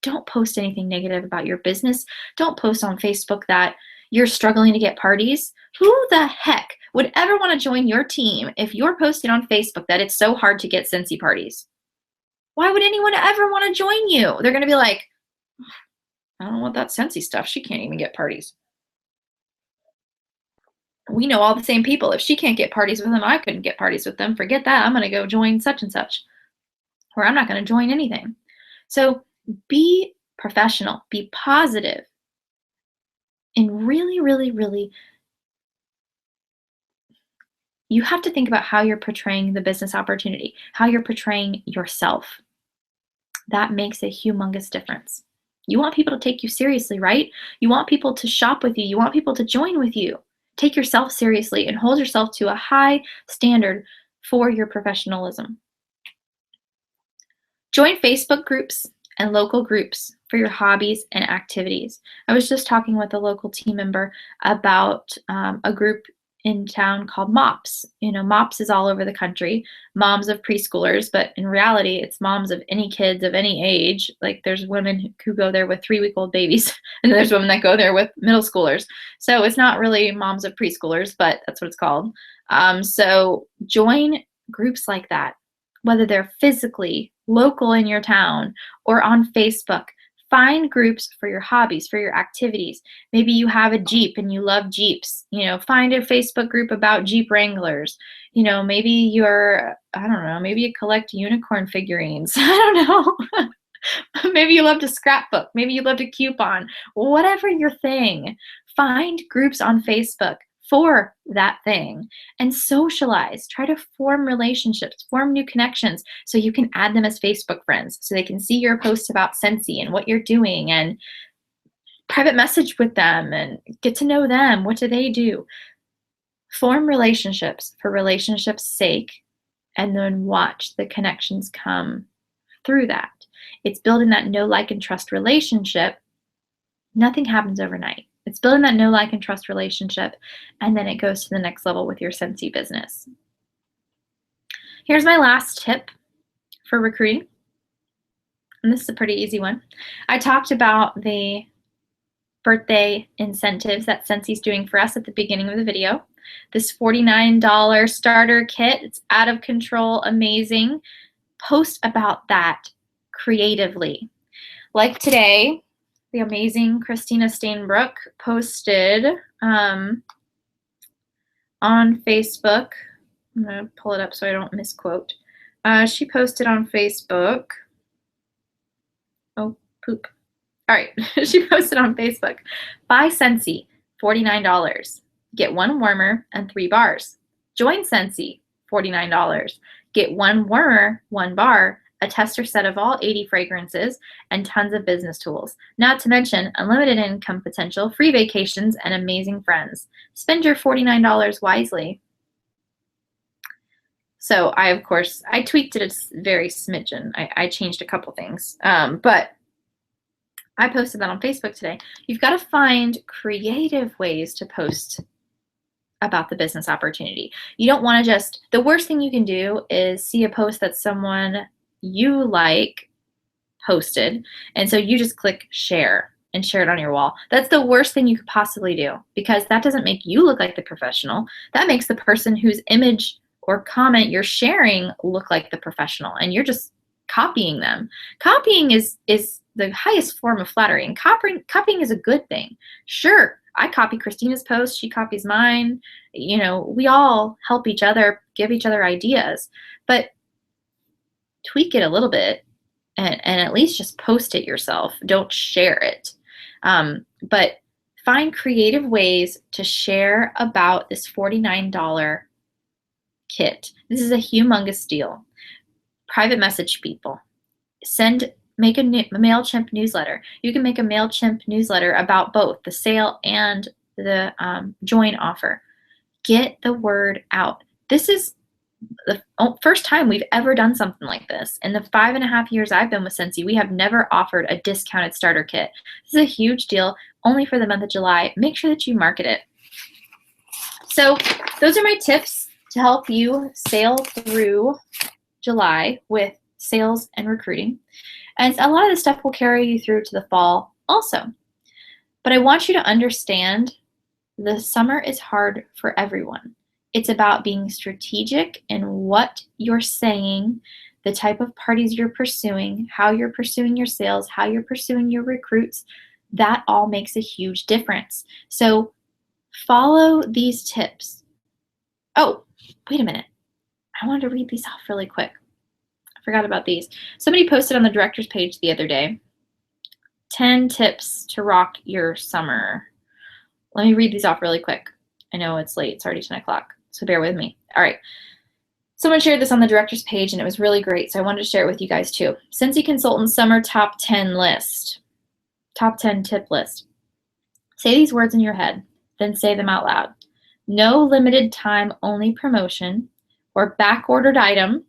Don't post anything negative about your business. Don't post on Facebook that you're struggling to get parties. Who the heck would ever want to join your team if you're posting on Facebook that it's so hard to get Scentsy parties? Why would anyone ever want to join you? They're going to be like, I don't want that Scentsy stuff. She can't even get parties. We know all the same people. If she can't get parties with them, I couldn't get parties with them. Forget that. I'm going to go join such and such. Or I'm not going to join anything. So be professional. Be positive. And really, really, really, you have to think about how you're portraying the business opportunity, how you're portraying yourself. That makes a humongous difference. You want people to take you seriously, right? You want people to shop with you. You want people to join with you. Take yourself seriously and hold yourself to a high standard for your professionalism. Join Facebook groups and local groups for your hobbies and activities. I was just talking with a local team member about a group in town called MOPS. You know, MOPS is all over the country, moms of preschoolers, but in reality, it's moms of any kids of any age. Like there's women who go there with 3-week-old babies, and there's women that go there with middle schoolers. So it's not really moms of preschoolers, but that's what it's called. So join groups like that, whether they're physically local in your town or on Facebook. Find groups for your hobbies, for your activities. Maybe you have a Jeep and you love Jeeps. Find a Facebook group about Jeep Wranglers. Maybe I don't know, maybe you collect unicorn figurines. I don't know. Maybe you love to scrapbook. Maybe you love to coupon. Whatever your thing, find groups on Facebook for that thing and socialize. Try to form relationships, form new connections so you can add them as Facebook friends so they can see your posts about Scentsy and what you're doing, and private message with them and get to know them. What do they do? Form relationships for relationships' sake, and then watch the connections come through that. It's building that know, like, and trust relationship. Nothing happens overnight. It's building that know, like, and trust relationship, and then it goes to the next level with your Scentsy business. Here's my last tip for recruiting, and this is a pretty easy one. I talked about the birthday incentives that Scentsy's doing for us at the beginning of the video. This $49 starter kit, it's out of control, amazing. Post about that creatively. Like today, the amazing Christina Stainbrook posted on Facebook. I'm going to pull it up so I don't misquote. She posted on Facebook. Oh, poop. All right. She posted on Facebook. Buy Scentsy, $49. Get 1 warmer and 3 bars. Join Scentsy, $49. Get 1 warmer, 1 bar, a tester set of all 80 fragrances, and tons of business tools. Not to mention unlimited income potential, free vacations, and amazing friends. Spend your $49 wisely. So I tweaked it a very smidgen. I changed a couple things, but I posted that on Facebook today. You've got to find creative ways to post about the business opportunity. You don't want to the worst thing you can do is see a post that someone you like posted, and so you just click share and share it on your wall. That's the worst thing you could possibly do, because that doesn't make you look like the professional. That makes the person whose image or comment you're sharing look like the professional, and you're just copying them. Copying is the highest form of flattery, and copying is a good thing. Sure, I copy Christina's post, she copies mine. We all help each other, give each other ideas, but tweak it a little bit and at least just post it yourself. Don't share it. But find creative ways to share about this $49 kit. This is a humongous deal. Private message people. Make a MailChimp newsletter. You can make a MailChimp newsletter about both the sale and the join offer. Get the word out. This is the first time we've ever done something like this. In the 5.5 years I've been with Scentsy, we have never offered a discounted starter kit. This is a huge deal, only for the month of July. Make sure that you market it. So those are my tips to help you sail through July with sales and recruiting. And a lot of this stuff will carry you through to the fall also. But I want you to understand the summer is hard for everyone. It's about being strategic in what you're saying, the type of parties you're pursuing, how you're pursuing your sales, how you're pursuing your recruits. That all makes a huge difference. So follow these tips. Oh, wait a minute. I wanted to read these off really quick. I forgot about these. Somebody posted on the director's page the other day, 10 tips to rock your summer. Let me read these off really quick. I know it's late. It's already 10 o'clock. So bear with me. All right. Someone shared this on the director's page, and it was really great, so I wanted to share it with you guys too. Scentsy Consultant's Summer Top 10 list. Top 10 tip list. Say these words in your head, then say them out loud. No limited time only promotion or back-ordered item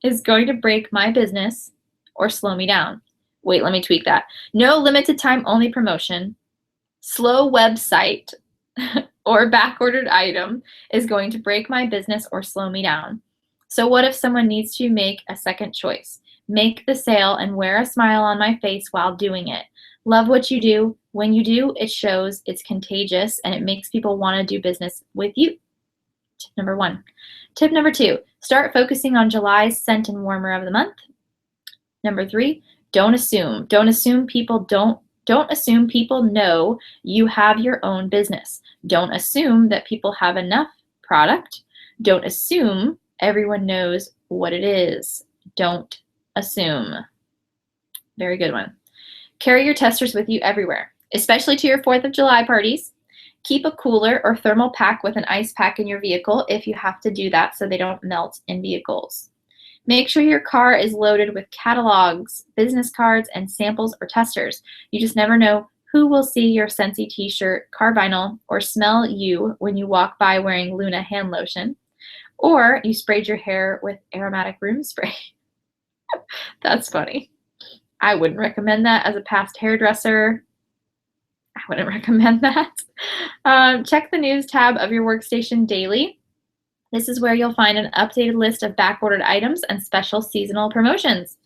is going to break my business or slow me down. Wait, let me tweak that. No limited time only promotion, slow website, or back-ordered item is going to break my business or slow me down. So what if someone needs to make a second choice? Make the sale and wear a smile on my face while doing it. Love what you do. When you do, it shows, it's contagious, and it makes people want to do business with you. Tip number 1. Tip number 2, start focusing on July's scent and warmer of the month. Number 3, Don't assume. Don't assume people know you have your own business. Don't assume that people have enough product. Don't assume everyone knows what it is. Don't assume. Very good one. Carry your testers with you everywhere, especially to your 4th of July parties. Keep a cooler or thermal pack with an ice pack in your vehicle if you have to do that so they don't melt in vehicles. Make sure your car is loaded with catalogs, business cards, and samples or testers. You just never know who will see your Scentsy t-shirt, car vinyl, or smell you when you walk by wearing Luna hand lotion, or you sprayed your hair with aromatic room spray. That's funny. I wouldn't recommend that as a past hairdresser. I wouldn't recommend that. Check the news tab of your workstation daily. This is where you'll find an updated list of back-ordered items and special seasonal promotions,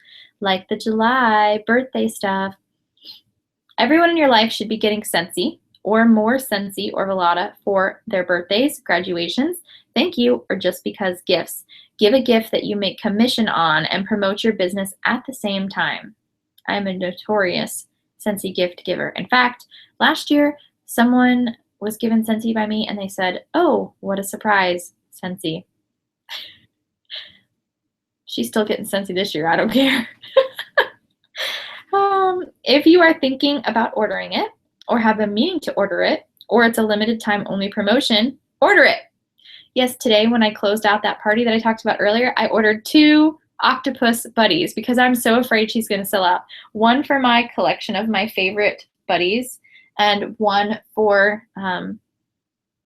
like the July birthday stuff. Everyone in your life should be getting Scentsy or more Scentsy or Velada for their birthdays, graduations, thank you, or just because gifts. Give a gift that you make commission on and promote your business at the same time. I'm a notorious Scentsy gift giver. In fact, last year, someone was given Scentsy by me and they said, "Oh, what a surprise, Scentsy." She's still getting Scentsy this year. I don't care. If you are thinking about ordering it or have been meaning to order it, or it's a limited time only promotion, order it. Yes, today when I closed out that party that I talked about earlier, I ordered 2 octopus buddies because I'm so afraid she's going to sell out. One for my collection of my favorite buddies and one for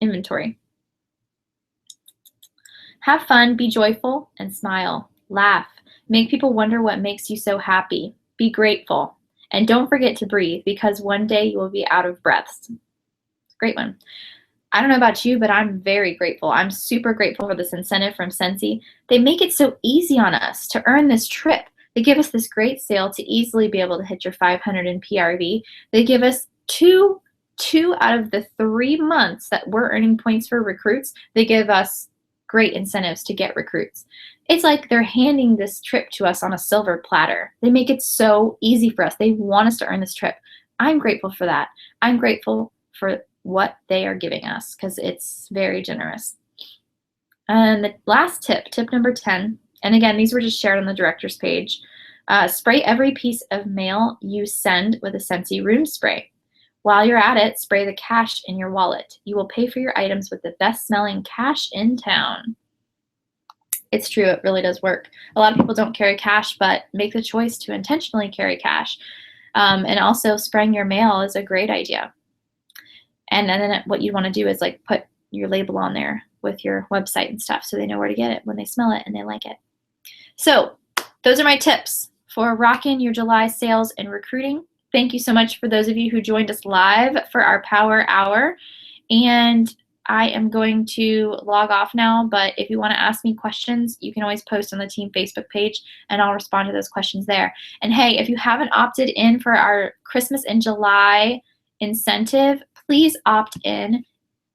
inventory. Have fun, be joyful, and smile. Laugh. Make people wonder what makes you so happy. Be grateful. And don't forget to breathe because one day you will be out of breaths. Great one. I don't know about you, but I'm very grateful. I'm super grateful for this incentive from Scentsy. They make it so easy on us to earn this trip. They give us this great sale to easily be able to hit your 500 in PRV. They give us two out of the 3 months that we're earning points for recruits. They give us great incentives to get recruits. It's like they're handing this trip to us on a silver platter. They make it so easy for us. They want us to earn this trip. I'm grateful for that. I'm grateful for what they are giving us because it's very generous. And the last tip, tip number 10, and again, these were just shared on the director's page. Spray every piece of mail you send with a Scentsy room spray. While you're at it, spray the cash in your wallet. You will pay for your items with the best smelling cash in town. It's true, it really does work. A lot of people don't carry cash, but make the choice to intentionally carry cash. And also spraying your mail is a great idea. And then what you want to do is like put your label on there with your website and stuff so they know where to get it when they smell it and they like it. So those are my tips for rocking your July sales and recruiting. Thank you so much for those of you who joined us live for our Power Hour. And I am going to log off now, but if you want to ask me questions, you can always post on the team Facebook page and I'll respond to those questions there. And hey, if you haven't opted in for our Christmas in July incentive, please opt in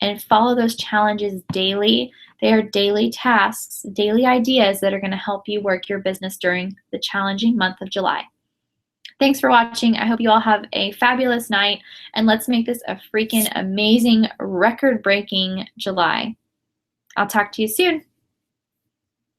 and follow those challenges daily. They are daily tasks, daily ideas that are going to help you work your business during the challenging month of July. Thanks for watching. I hope you all have a fabulous night, and let's make this a freaking amazing, record-breaking July. I'll talk to you soon.